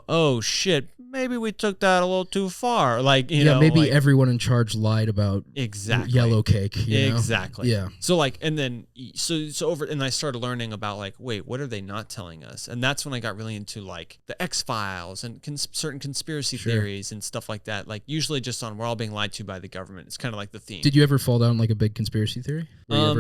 oh shit, maybe we took that a little too far. Like, maybe like, everyone in charge lied about yellow cake. Exactly. Yeah. So like, and then, and I started learning about like, wait, what are they not telling us? And that's when I got really into like the X-Files and certain conspiracy theories and stuff like that. Like usually just on, we're all being lied to by the government. It's kind of like the theme. Did you ever fall down like a big conspiracy theory? Were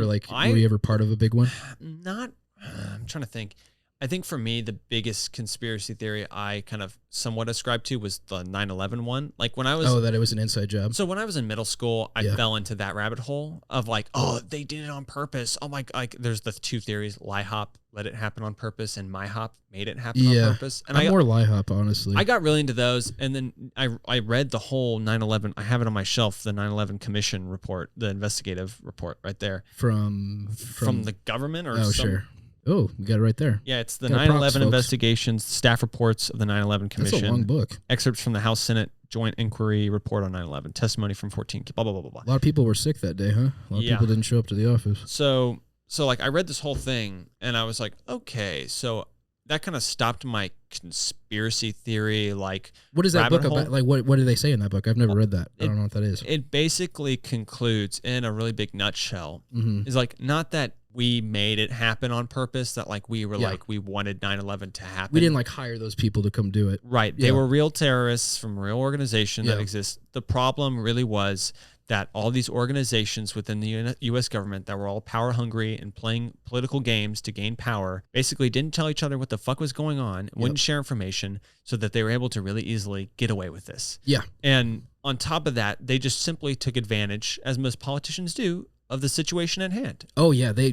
you ever part of a big one? I'm trying to think. I think for me, the biggest conspiracy theory I kind of somewhat ascribed to was the 9/11 one. Like when I was... Oh, that it was an inside job. So when I was in middle school, I fell into that rabbit hole of like, oh, they did it on purpose. Oh my... Like there's the two theories, lie hop, let it happen on purpose, and my hop, made it happen on purpose. And I'm more lie hop, honestly. I got really into those. And then I read the whole 9/11. I have it on my shelf, the 9/11 Commission report, the investigative report right there. From the government or something. Sure. Oh, we got it right there. Yeah, it's the 9/11 investigations, staff reports of the 9/11 Commission. That's a long book. Excerpts from the House Senate Joint Inquiry Report on 9/11. Testimony from 14. Blah blah blah blah blah. A lot of people were sick that day, huh? A lot of people didn't show up to the office. So like I read this whole thing and I was like, okay, so that kind of stopped my conspiracy theory. Like, what is that book about? Like, what do they say in that book? I've never read that. I don't know what that is. It basically concludes in a really big nutshell. Is like not that we made it happen on purpose, that like we were like we wanted 9/11 to happen. We didn't like hire those people to come do it. Right. They were real terrorists from a real organization that exists. The problem really was that all these organizations within the U.S. government that were all power hungry and playing political games to gain power basically didn't tell each other what the fuck was going on, wouldn't share information, so that they were able to really easily get away with this. Yeah. And on top of that, they just simply took advantage, as most politicians do, of the situation at hand. Oh yeah, they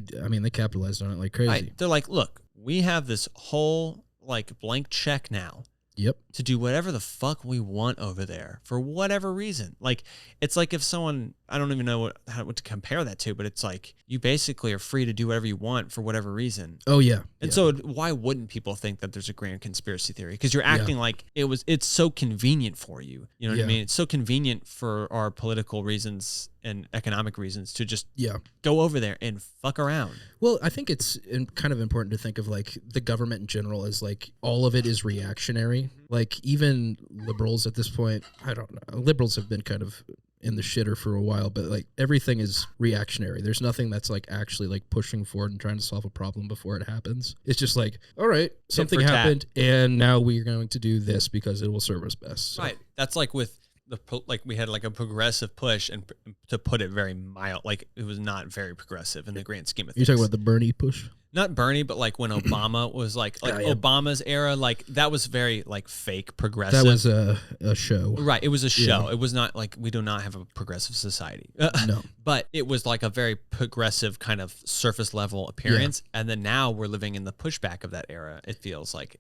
capitalized on it like crazy. They're like, look, we have this whole like blank check now. Yep. To do whatever the fuck we want over there for whatever reason. Like, it's like if someone, I don't even know what to compare that to, but it's like you basically are free to do whatever you want for whatever reason. Oh yeah. And so why wouldn't people think that there's a grand conspiracy theory? Because you're acting like it's so convenient for you. You know what I mean? It's so convenient for our political reasons and economic reasons to just go over there and fuck around. Well, I think it's kind of important to think of like the government in general as like all of it is reactionary. Like even liberals at this point, I don't know. Liberals have been kind of in the shitter for a while, but like everything is reactionary. There's nothing that's like actually like pushing forward and trying to solve a problem before it happens. It's just like, all right, something happened and now we're going to do this because it will serve us best. So. Right. That's like with we had like a progressive push, and to put it very mild, like it was not very progressive in the grand scheme of things. You're talking about the Bernie push? Not Bernie, but like when Obama was like Obama's era, like that was very like fake progressive. That was a show. Right. It was a show. Yeah. It was not like, we do not have a progressive society. No. But it was like a very progressive kind of surface level appearance. Yeah. And then now we're living in the pushback of that era. It feels like,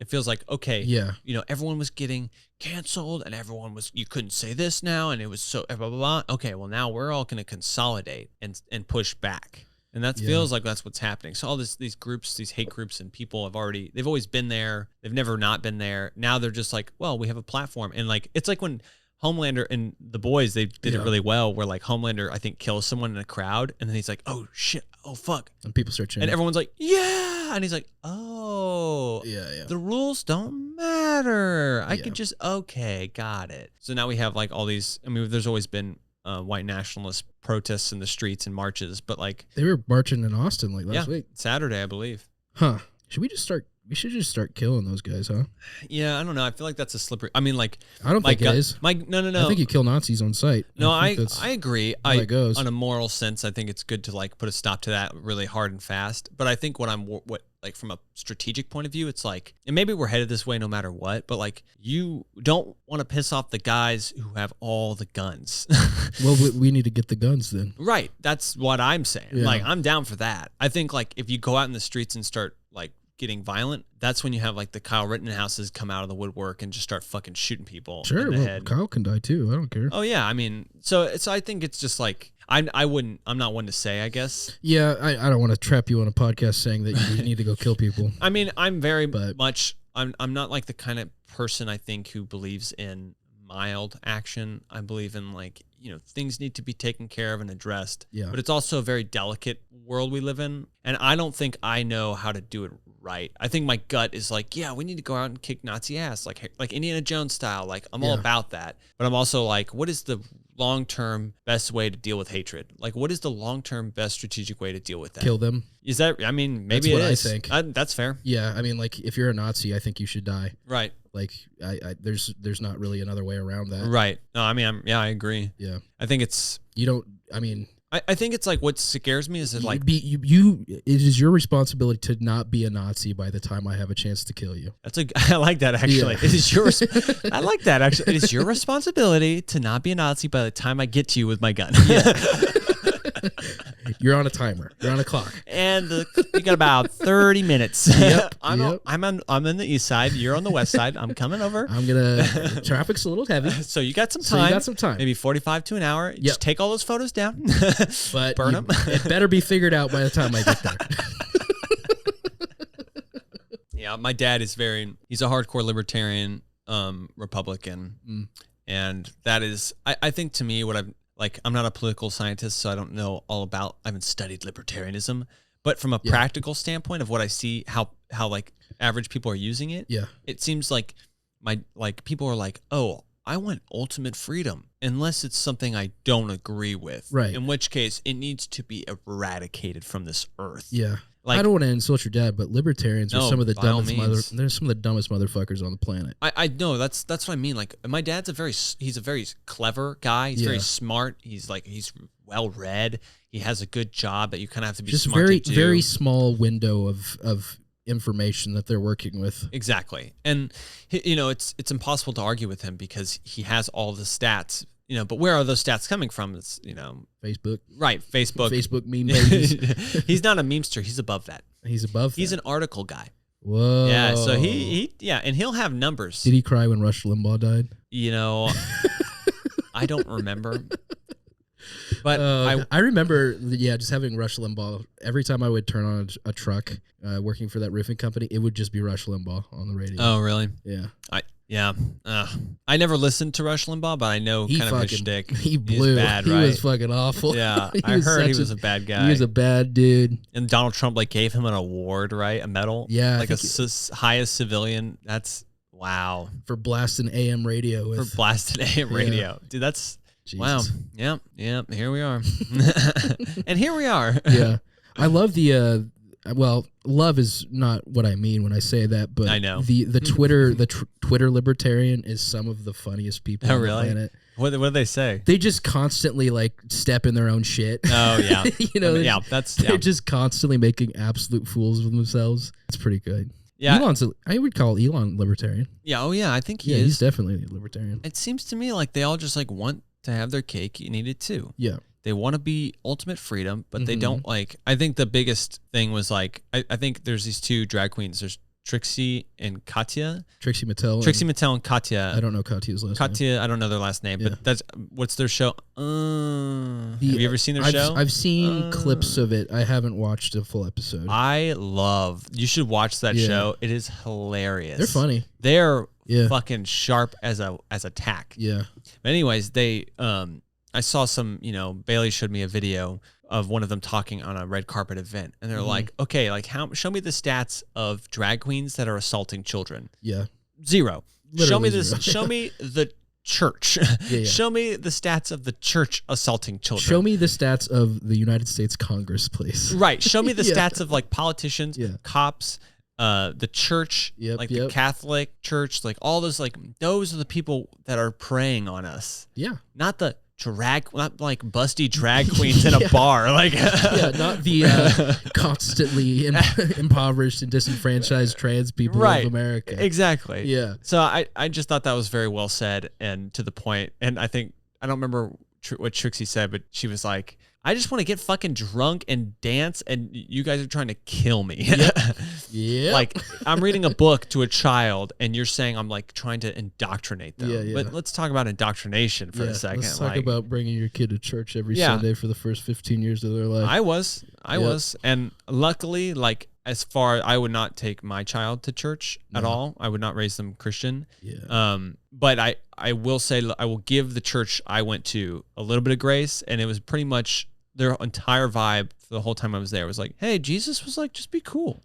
okay, everyone was getting canceled and everyone was, you couldn't say this now. And it was so blah, blah, blah. Okay. Well, now we're all going to consolidate and push back. And that feels like that's what's happening. So all these groups, these hate groups, and people they've always been there. They've never not been there. Now they're just like, well, we have a platform. And like, it's like when Homelander and the boys, they did it really well, where like Homelander, I think, kills someone in a crowd, and then he's like, oh shit, oh fuck. And people start chanting. And everyone's like, yeah. And he's like, oh. Yeah. The rules don't matter. I could just, okay, got it. So now we have like all these, I mean, there's always been white nationalist protests in the streets and marches, but like. They were marching in Austin like last week. Saturday, I believe. Huh. We should just start killing those guys, huh? Yeah, I don't know. I feel like that's a slippery. I mean, like I don't think it is. No. I think you kill Nazis on sight. No, I agree. How it goes. On a moral sense, I think it's good to like put a stop to that really hard and fast. But I think what like from a strategic point of view, it's like, and maybe we're headed this way no matter what. But like, you don't want to piss off the guys who have all the guns. Well, we need to get the guns then. Right. That's what I'm saying. Yeah. Like, I'm down for that. I think like if you go out in the streets and start like getting violent, that's when you have like the Kyle Rittenhouses come out of the woodwork and just start fucking shooting people in the head. Kyle can die too. I don't care. Oh yeah, I mean, so I think it's just like I'm not one to say, I guess. Yeah, I don't want to trap you on a podcast saying that you need to go kill people. I mean, I'm very much I'm not like the kind of person I think who believes in mild action. I believe in like, you know, things need to be taken care of and addressed. Yeah. But it's also a very delicate world we live in, and I don't think I know how to do it right. I think my gut is like, yeah, we need to go out and kick Nazi ass, like Indiana Jones style. Like I'm all about that. But I'm also like, what is the long-term best way to deal with hatred? Like, what is the long-term best strategic way to deal with that? Kill them. Is that? I mean, maybe that's what it is. I think. That's fair. Yeah, I mean, like if you're a Nazi, I think you should die. Right. Like, there's not really another way around that. Right. No, I mean, I agree. Yeah. I think it's. You don't. I mean. I think it's like what scares me is that like it is your responsibility to not be a Nazi by the time I have a chance to kill you. I like that actually. Yeah. It is yours. I like that actually. It is your responsibility to not be a Nazi by the time I get to you with my gun. Yeah. You're on a timer. You're on a clock. And you got about 30 minutes. Yep. I'm in the east side. You're on the west side. I'm coming over. Traffic's a little heavy. So you got some time. Maybe 45 to an hour. Yep. Just take all those photos down. But burn them. It better be figured out by the time I get there. Yeah, my dad is he's a hardcore libertarian Republican. And that is, I think to me, I'm not a political scientist, so I don't know all about, I haven't studied libertarianism, but from a practical standpoint of what I see, how like average people are using it, it seems like people are like, oh, I want ultimate freedom, unless it's something I don't agree with. Right. In which case, it needs to be eradicated from this earth. Yeah. Like, I don't want to insult your dad, but libertarians are some of the dumbest they're some of the dumbest motherfuckers on the planet. I know that's what I mean. Like my dad's he's a very clever guy. He's very smart. He's well read. He has a good job that you kind of have to be just smart to do. Very small window of information that they're working with. Exactly. And it's impossible to argue with him because he has all the stats. But where are those stats coming from? It's, Facebook. Right, Facebook. Facebook meme babies. He's not a memester. He's above that. He's above that. He's an article guy. Whoa. Yeah, so and he'll have numbers. Did he cry when Rush Limbaugh died? I don't remember. But I remember, just having Rush Limbaugh. Every time I would turn on a truck working for that roofing company, it would just be Rush Limbaugh on the radio. Oh, really? Yeah. I never listened to Rush Limbaugh, but I know kind of his shtick. He blew. He was fucking awful. Yeah, I heard he was a bad guy. He was a bad dude. And Donald Trump gave him an award, right? A medal. Yeah, highest civilian. That's wow. For blasting AM radio. Dude, that's Jesus. Wow. Yeah. Here we are. And here we are. Yeah. I love the. Love is not what I mean when I say that, but I know the Twitter libertarian is some of the funniest people on the planet. What do they say? They just constantly step in their own shit. Oh yeah, they're just constantly making absolute fools of themselves. It's pretty good. Yeah, I would call Elon libertarian. Yeah. Oh yeah, I think he is. He's definitely a libertarian. It seems to me like they all just want to have their cake and eat it too. Yeah. They want to be ultimate freedom, but they don't I think the biggest thing was I think there's these two drag queens. There's Trixie and Katya. Trixie Mattel and Katya. I don't know Katya's last name. Katya, I don't know their last name, but what's their show? Have you ever seen their show? I've seen clips of it. I haven't watched a full episode. You should watch that show. It is hilarious. They're funny. They're fucking sharp as a tack. Yeah. But anyways, I saw some, Bailey showed me a video of one of them talking on a red carpet event, and they're like, okay, like show me the stats of drag queens that are assaulting children. Yeah. 0. Literally show me 0. this. Show me the church. Yeah. Show me the stats of the church assaulting children. Show me the stats of the United States Congress, please. Right. Show me the stats of like politicians, cops, the church, the Catholic church, like all those, like those are the people that are preying on us. Yeah. Not like busty drag queens in a bar. Like not the constantly impoverished and disenfranchised trans people of America. Exactly. Yeah. So I just thought that was very well said and to the point. And I don't remember what Trixie said, but she was like, I just want to get fucking drunk and dance, and you guys are trying to kill me. Yeah. Like, I'm reading a book to a child, and you're saying I'm like trying to indoctrinate them. Yeah. But let's talk about indoctrination for a second. Let's talk about bringing your kid to church every Sunday for the first 15 years of their life. I was. And luckily, like, as far, I would not take my child to church at all. I would not raise them Christian. Yeah. But I will say, I will give the church I went to a little bit of grace, and it was pretty much their entire vibe for the whole time I was there was like, hey, Jesus was like, just be cool.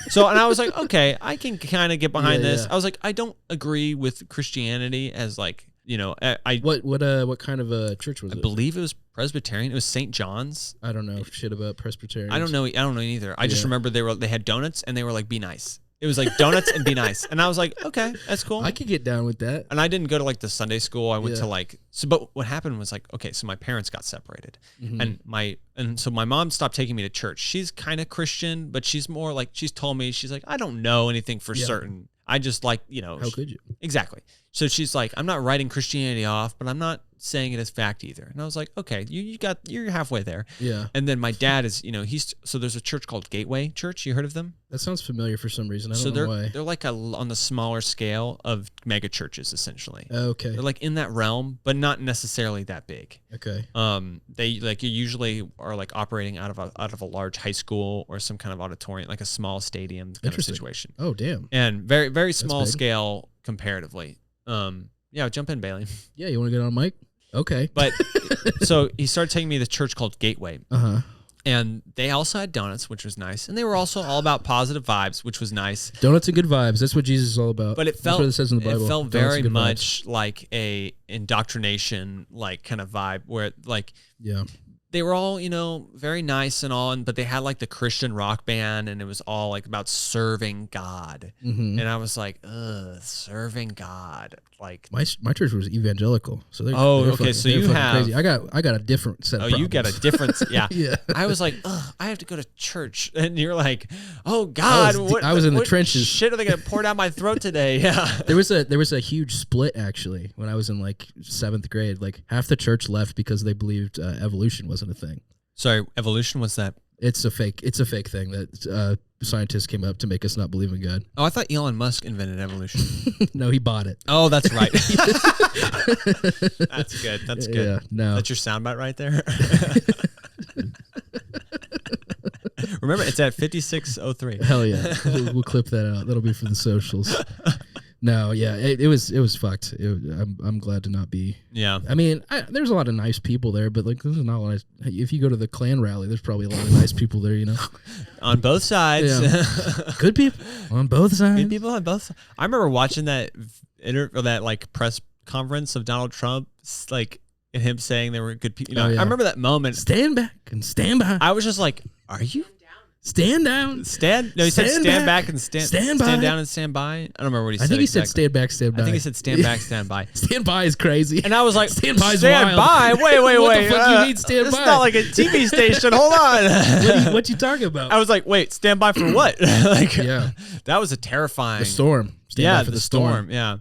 So, and I was like, okay, I can kind of get behind this. I was like, I don't agree with Christianity as like, what kind of a church was it? I believe it was Presbyterian. It was St. John's. I don't know shit about Presbyterians. I don't know either. I just remember they had donuts and they were like, be nice. It was like donuts and be nice. And I was like, okay, that's cool. I could get down with that. And I didn't go to like the Sunday school. I went to like, but what happened was like, okay, so my parents got separated and so my mom stopped taking me to church. She's kind of Christian, but she's more like, she's told me, she's like, I don't know anything for certain. I just like, How could you? Exactly. So she's like, I'm not writing Christianity off, but I'm not saying it as fact either. And I was like, okay, you're halfway there. Yeah. And then my dad is, so there's a church called Gateway Church. You heard of them? That sounds familiar for some reason. I don't know why. They're like on the smaller scale of mega churches, essentially. Okay. They're like in that realm, but not necessarily that big. Okay. They like usually are like operating out of a large high school or some kind of auditorium, like a small stadium kind of situation. Oh, damn. And very, very small scale comparatively. Jump in, Bailey. Yeah, you want to get on mic? Okay. But so he started taking me to this church called Gateway. Uh-huh. And they also had donuts, which was nice. And they were also all about positive vibes, which was nice. Donuts and good vibes. That's what Jesus is all about. But it felt, that's what it says in the Bible. It felt very much like a indoctrination, like kind of vibe where like, they were all, very nice and all, but they had like the Christian rock band and it was all like about serving God. Mm-hmm. And I was like, serving God. Like my church was evangelical. So they're okay. So you have, crazy. I got a different set of problems. You got a different, yeah. Yeah. I was like, I have to go to church. And you're like, oh God. I was in the trenches. Shit are they going to pour down my throat today? Yeah. There was a huge split actually when I was in like 7th grade. Like half the church left because they believed evolution wasn't a thing. Sorry, evolution was that? It's a fake thing that scientists came up to make us not believe in God. Oh, I thought Elon Musk invented evolution. No, he bought it. Oh, that's right. That's good. That's good. Yeah, no. That's your soundbite right there. Remember, it's at 5603. Hell yeah. We'll clip that out. That'll be for the socials. No, yeah, it was fucked. I'm glad to not be. Yeah. I mean, there's a lot of nice people there, but like, there's not a lot of, if you go to the Klan rally, there's probably a lot of nice people there, On both sides. Yeah. Good people on both sides. Good people on both sides. I remember watching that like press conference of Donald Trump, like, and him saying they were good people. I remember that moment. Stand back and stand behind. I was just like, are you? Stand down. He said stand back and stand down and stand by. I don't remember what he said. I think he said stand back, stand by. I think he said stand back, stand by. Stand by is crazy. And I was like, stand by. Wait. What the fuck you mean stand by? It's not like a TV station. Hold on. What you talking about? I was like, wait, stand by for what? Like, yeah. That was a terrifying. The storm. Stand by for the storm. Yeah.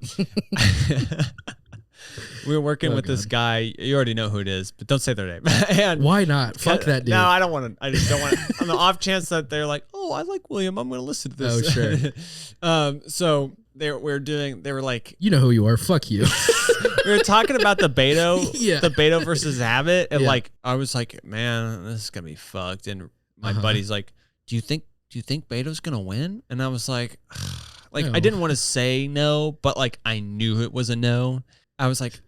We were working with this guy. You already know who it is, but don't say their name. And why not? Fuck that dude. No, I don't want to. I just don't want to. On the off chance that they're like, oh, I like William, I'm going to listen to this. Oh, sure. So they were like, you know who you are. Fuck you. We were talking about the Beto, yeah. the Beto versus Abbott, and like I was like, man, this is gonna be fucked. And my buddy's like, do you think Beto's gonna win? And I was like, like No. I didn't want to say no, but like I knew it was a no. I was like,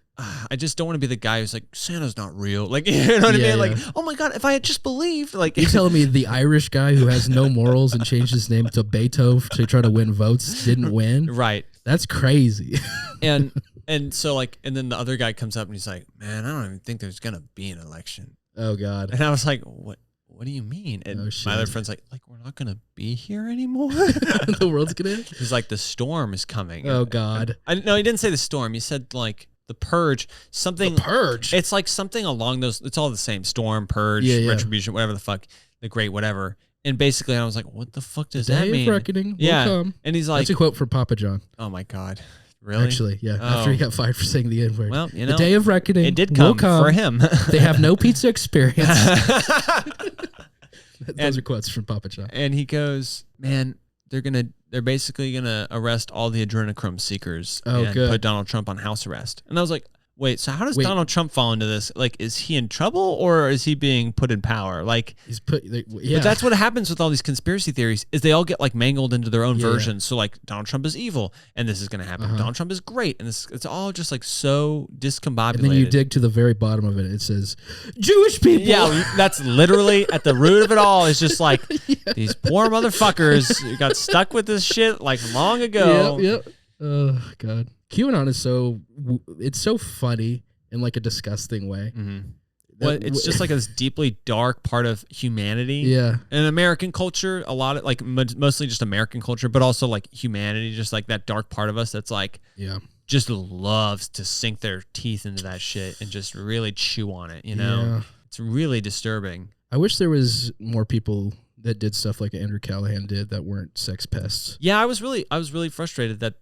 I just don't want to be the guy who's like, Santa's not real. Like, you know what I mean? Like, oh my God, if I had just believed, like. You telling me the Irish guy who has no morals and changed his name to Beethoven to try to win votes didn't win? Right. That's crazy. And so like, and then the other guy comes up and he's like, man, I don't even think there's going to be an election. Oh God. And I was like, what do you mean? And my other friend's like, we're not going to be here anymore. The world's going to end? He's like, the storm is coming. Oh God. No, he didn't say the storm. He said like, the purge, something. The purge. It's like something along those. It's all the same. Storm, purge, retribution, whatever the fuck. The great whatever. And basically, I was like, "What the fuck does that mean?" Day of reckoning will come. And he's like, "That's a quote from Papa John." Oh my God, really? Actually, yeah. After he got fired for saying the N-word. Well, you know, the day of reckoning it did will come for him. They have no pizza experience. Those are quotes from Papa John. And he goes, "Man, they're basically gonna arrest all the adrenochrome seekers and put Donald Trump on house arrest." And I was like, wait, so how does Donald Trump fall into this? Like, is he in trouble or is he being put in power? Like, but that's what happens with all these conspiracy theories is they all get like mangled into their own versions. So like Donald Trump is evil and this is going to happen. Donald Trump is great. And it's all just like so discombobulated. And then you dig to the very bottom of it. It says Jewish people. Yeah. That's literally at the root of it all. It's just like these poor motherfuckers who got stuck with this shit like long ago. Yep. Oh God. QAnon is it's so funny in like a disgusting way. Mm-hmm. Well, it's just like this deeply dark part of humanity. Yeah. And American culture, a lot of like mostly just American culture, but also like humanity, just like that dark part of us that's like, just loves to sink their teeth into that shit and just really chew on it. You know, it's really disturbing. I wish there was more people that did stuff like Andrew Callahan did that weren't sex pests. Yeah. I was really frustrated that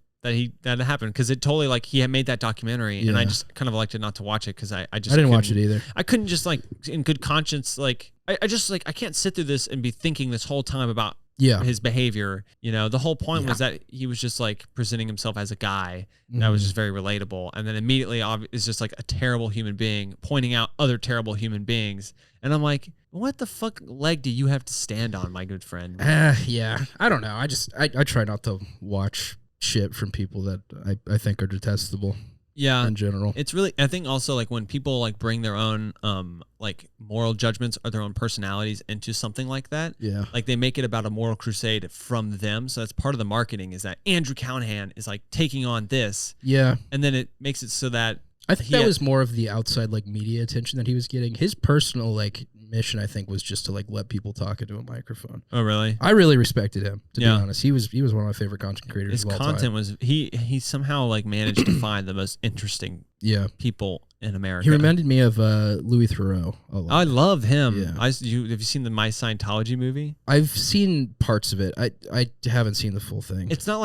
happened because it totally like he had made that documentary and I just kind of elected not to watch it because I didn't watch it either. I couldn't just like in good conscience like I just like I can't sit through this and be thinking this whole time about his behavior. You know, the whole point was that he was just like presenting himself as a guy that was just very relatable, and then immediately is just like a terrible human being pointing out other terrible human beings, and I'm like, what the fuck leg do you have to stand on, my good friend? Yeah, I don't know. I try not to watch shit from people that I think are detestable. Yeah, in general, it's really. I think also like when people like bring their own like moral judgments or their own personalities into something like that. Yeah, like they make it about a moral crusade from them. So that's part of the marketing is that Andrew Callahan is like taking on this. Yeah, and then it makes it so that I think that was more of the outside like media attention that he was getting. His personal like mission, I think, was just to like let people talk into a microphone. Oh, really? I really respected him, to be honest. He was one of my favorite content creators. His of all content time. Was he somehow like managed to find the most interesting people in America. He reminded me of Louis Theroux a lot. I love him. Yeah. Have you seen the My Scientology movie? I've seen parts of it. I haven't seen the full thing. It's not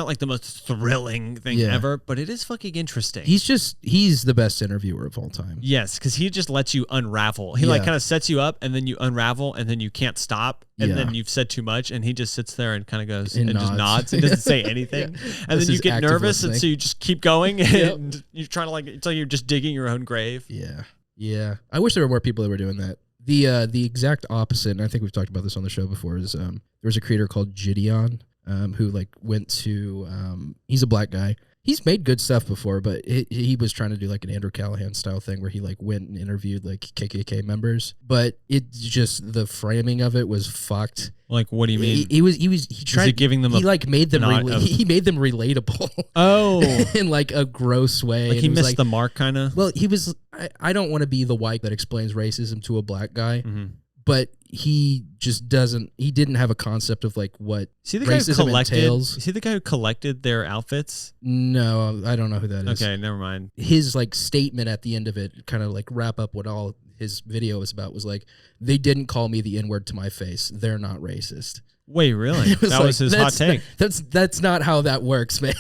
like the most thrilling thing ever, but it is fucking interesting. He's the best interviewer of all time. Yes, because he just lets you unravel. He like kind of sets you up and then you unravel and then you can't stop and then you've said too much and he just sits there and kind of goes and just nods and doesn't say anything. And then you get nervous and so you just keep going and you're trying to like until you're just digging your own grave. Yeah. Yeah. I wish there were more people that were doing that. The exact opposite, and I think we've talked about this on the show before, is there was a creator called Gideon. Who like went to he's a black guy. He's made good stuff before, but he was trying to do like an Andrew Callahan style thing where he like went and interviewed like KKK members, but it just the framing of it was fucked. Like, what do you mean? He tried giving them. He like made them. He made them relatable. Oh, in like a gross way. Like he missed the mark, kind of. Well, he was. I don't want to be the white that explains racism to a black guy. Mm-hmm. But he just doesn't. He didn't have a concept of like what racism entails. You see the guy who collected their outfits? No, I don't know who that is. Okay, never mind. His like statement at the end of it, kind of like wrap up what all his video was about, was like, they didn't call me the N-word to my face. They're not racist. Wait, really? That was his hot take. That's not how that works, man.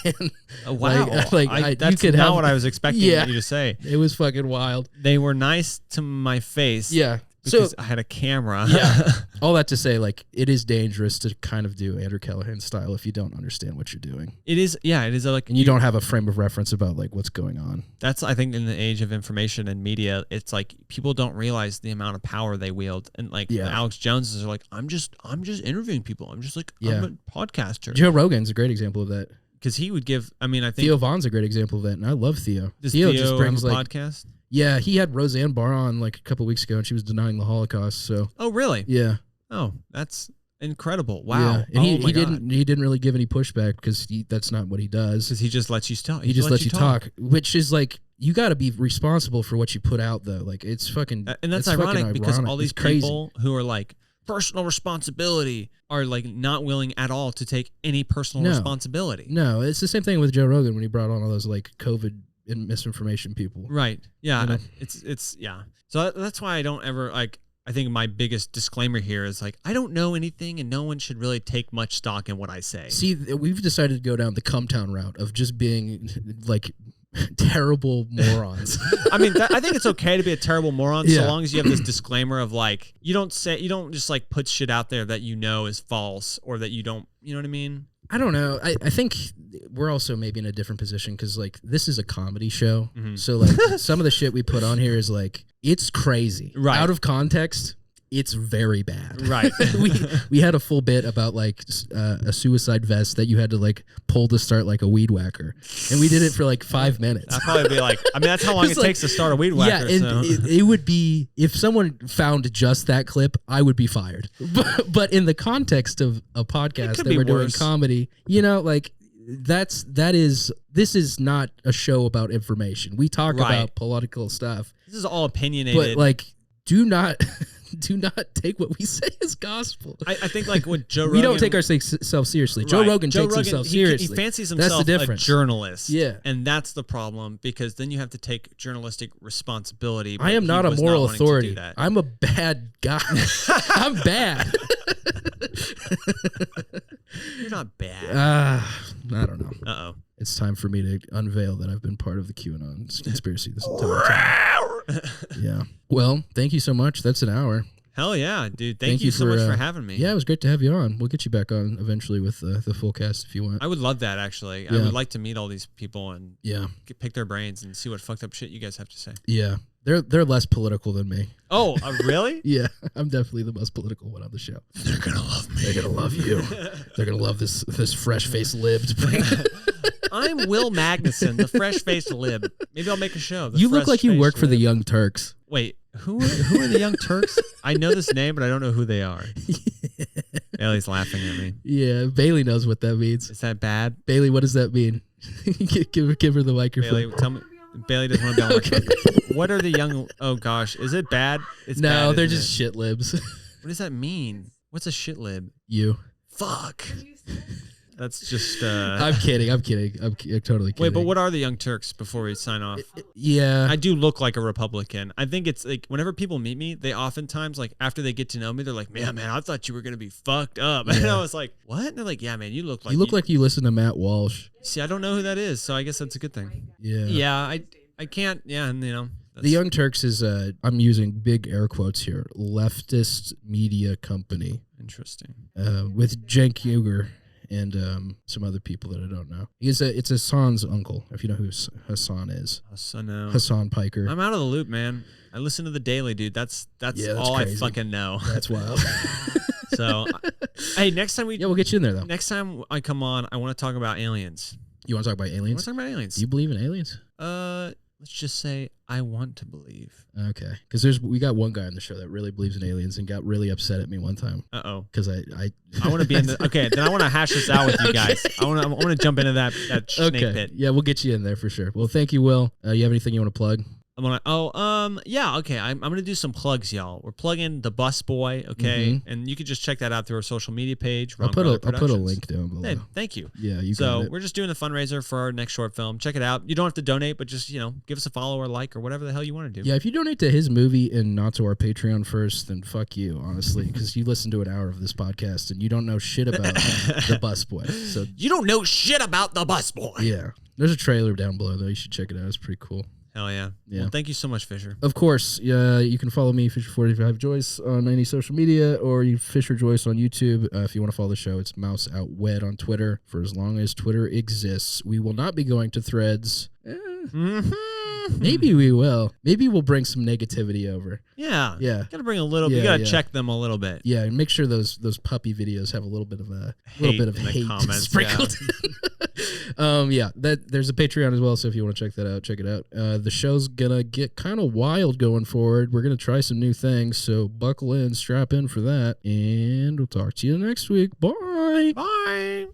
Wow, that's not what I was expecting you to say. It was fucking wild. They were nice to my face. Yeah. because I had a camera. Yeah. All that to say, like, it is dangerous to kind of do Andrew Callahan style if you don't understand what you're doing. It is. Yeah, it is like, and you don't have a frame of reference about like what's going on. That's, I think, in the age of information and media, it's like people don't realize the amount of power they wield. And like Alex Joneses are like, I'm just interviewing people. I'm just like, I'm a podcaster. Joe Rogan's a great example of that. Because he would give, I mean, I think Theo Vaughn's a great example of that, and I love Theo. Does Theo just brings have a podcast? Yeah, he had Roseanne Barr on like a couple weeks ago, and she was denying the Holocaust. So. Oh, really? Yeah. Oh, that's incredible! Wow. Yeah. And he didn't really give any pushback because that's not what he does. Because he just lets you talk. He just lets you talk, which is like you got to be responsible for what you put out, though. Like it's fucking and that's ironic because all these people who are like personal responsibility are like not willing at all to take any personal responsibility. No, it's the same thing with Joe Rogan when he brought on all those like COVID and misinformation people. Right. Yeah. You know? It's yeah. So that's why I don't ever like. I think my biggest disclaimer here is like I don't know anything, and no one should really take much stock in what I say. See, we've decided to go down the Cumtown route of just being like terrible morons. I mean, I think it's okay to be a terrible moron so long as you have this disclaimer of like you don't just like put shit out there that you know is false or that you don't. You know what I mean? I don't know. I think we're also maybe in a different position because like this is a comedy show. Mm-hmm. So like some of the shit we put on here is like it's crazy. Right. Out of context, it's very bad. Right. we had a full bit about like a suicide vest that you had to like pull to start like a weed whacker. And we did it for like 5 minutes. I'd probably be like, I mean, that's how long it takes to start a weed whacker. Yeah, and it would be, if someone found just that clip, I would be fired. But in the context of a podcast that we're doing comedy, you know, like this is not a show about information. We talk about political stuff. This is all opinionated. But like, do not take what we say as gospel. I think like with Joe Rogan, we don't take ourselves seriously. Joe Rogan takes himself seriously. He fancies himself a journalist. Yeah. And that's the problem because then you have to take journalistic responsibility. I am not a moral authority. I'm a bad guy. I'm bad. You're not bad. I don't know. Uh-oh. It's time for me to unveil that I've been part of the QAnon conspiracy this entire time. Yeah. Well, thank you so much. That's an hour. Hell yeah, dude. Thank you so much for having me. Yeah, it was great to have you on. We'll get you back on eventually with the full cast if you want. I would love that, actually. Yeah. I would like to meet all these people and pick their brains and see what fucked up shit you guys have to say. Yeah. They're less political than me. Oh, really? Yeah, I'm definitely the most political one on the show. They're gonna love me. They're gonna love you. They're gonna love this fresh-faced lib. I'm Will Magnuson, the fresh-faced lib. Maybe I'll make a show. You look like you work for the Young Turks. Wait, who are the Young Turks? I know this name, but I don't know who they are. Bailey's laughing at me. Yeah, Bailey knows what that means. Is that bad? Bailey, what does that mean? give her the microphone. Bailey, tell me. Bailey doesn't want to be on the What are the young... Oh, gosh. Is it bad? It's no, bad, they're just shit libs. What does that mean? What's a shit lib? You. Fuck. That's just... I'm kidding. I'm totally kidding. Wait, but what are the Young Turks before we sign off? Yeah. I do look like a Republican. I think it's like whenever people meet me, they oftentimes, like after they get to know me, they're like, man, I thought you were going to be fucked up. Yeah. And I was like, what? And they're like, yeah, man, you look like you listen to Matt Walsh. See, I don't know who that is, so I guess that's a good thing. Yeah. Yeah, I can't, and you know. The Young Turks is, I'm using big air quotes here, leftist media company. Interesting. With Cenk Uygur and some other people that I don't know. It's Hassan's uncle, if you know who Hassan is. Hassan Piker. I'm out of the loop, man. I listen to the Daily, dude. That's all crazy. I fucking know. That's wild. So, hey, next time we'll get you in there though. Next time I come on, I want to talk about aliens. You want to talk about aliens? I want to talk about aliens. Do you believe in aliens? Let's just say I want to believe. Okay, because we got one guy on the show that really believes in aliens and got really upset at me one time. Because I want to be in the. Okay, then I want to hash this out with you guys. I want to jump into that snake pit. Yeah, we'll get you in there for sure. Well, thank you, Will. You have anything you want to plug? Yeah, okay. I'm gonna do some plugs, y'all. We're plugging the Bus Boy, okay, and you can just check that out through our social media page. I'll put a link down below. Hey, thank you. Yeah, you. So we're just doing a fundraiser for our next short film. Check it out. You don't have to donate, but just give us a follow or like or whatever the hell you want to do. Yeah, if you donate to his movie and not to our Patreon first, then fuck you, honestly, because you listen to an hour of this podcast and you don't know shit about the Bus Boy. So you don't know shit about the Bus Boy. Yeah, there's a trailer down below though. You should check it out. It's pretty cool. Hell yeah. Yeah. Well, thank you so much, Fisher. Of course, you can follow me, Fisher45 Joyce, on any social media, or you Fisher Joyce on YouTube. If you want to follow the show, it's Mouse Out Wed on Twitter for as long as Twitter exists. We will not be going to Threads. Maybe we will. Maybe we'll bring some negativity over. Yeah. Yeah. Got to bring a little. You got to check them a little bit. Yeah, and make sure those puppy videos have a little bit of hate comments, sprinkled. There's a Patreon as well, so if you want to check that out, check it out. The show's gonna get kind of wild going forward. We're gonna try some new things, so buckle in, strap in for that, and we'll talk to you next week. Bye. Bye.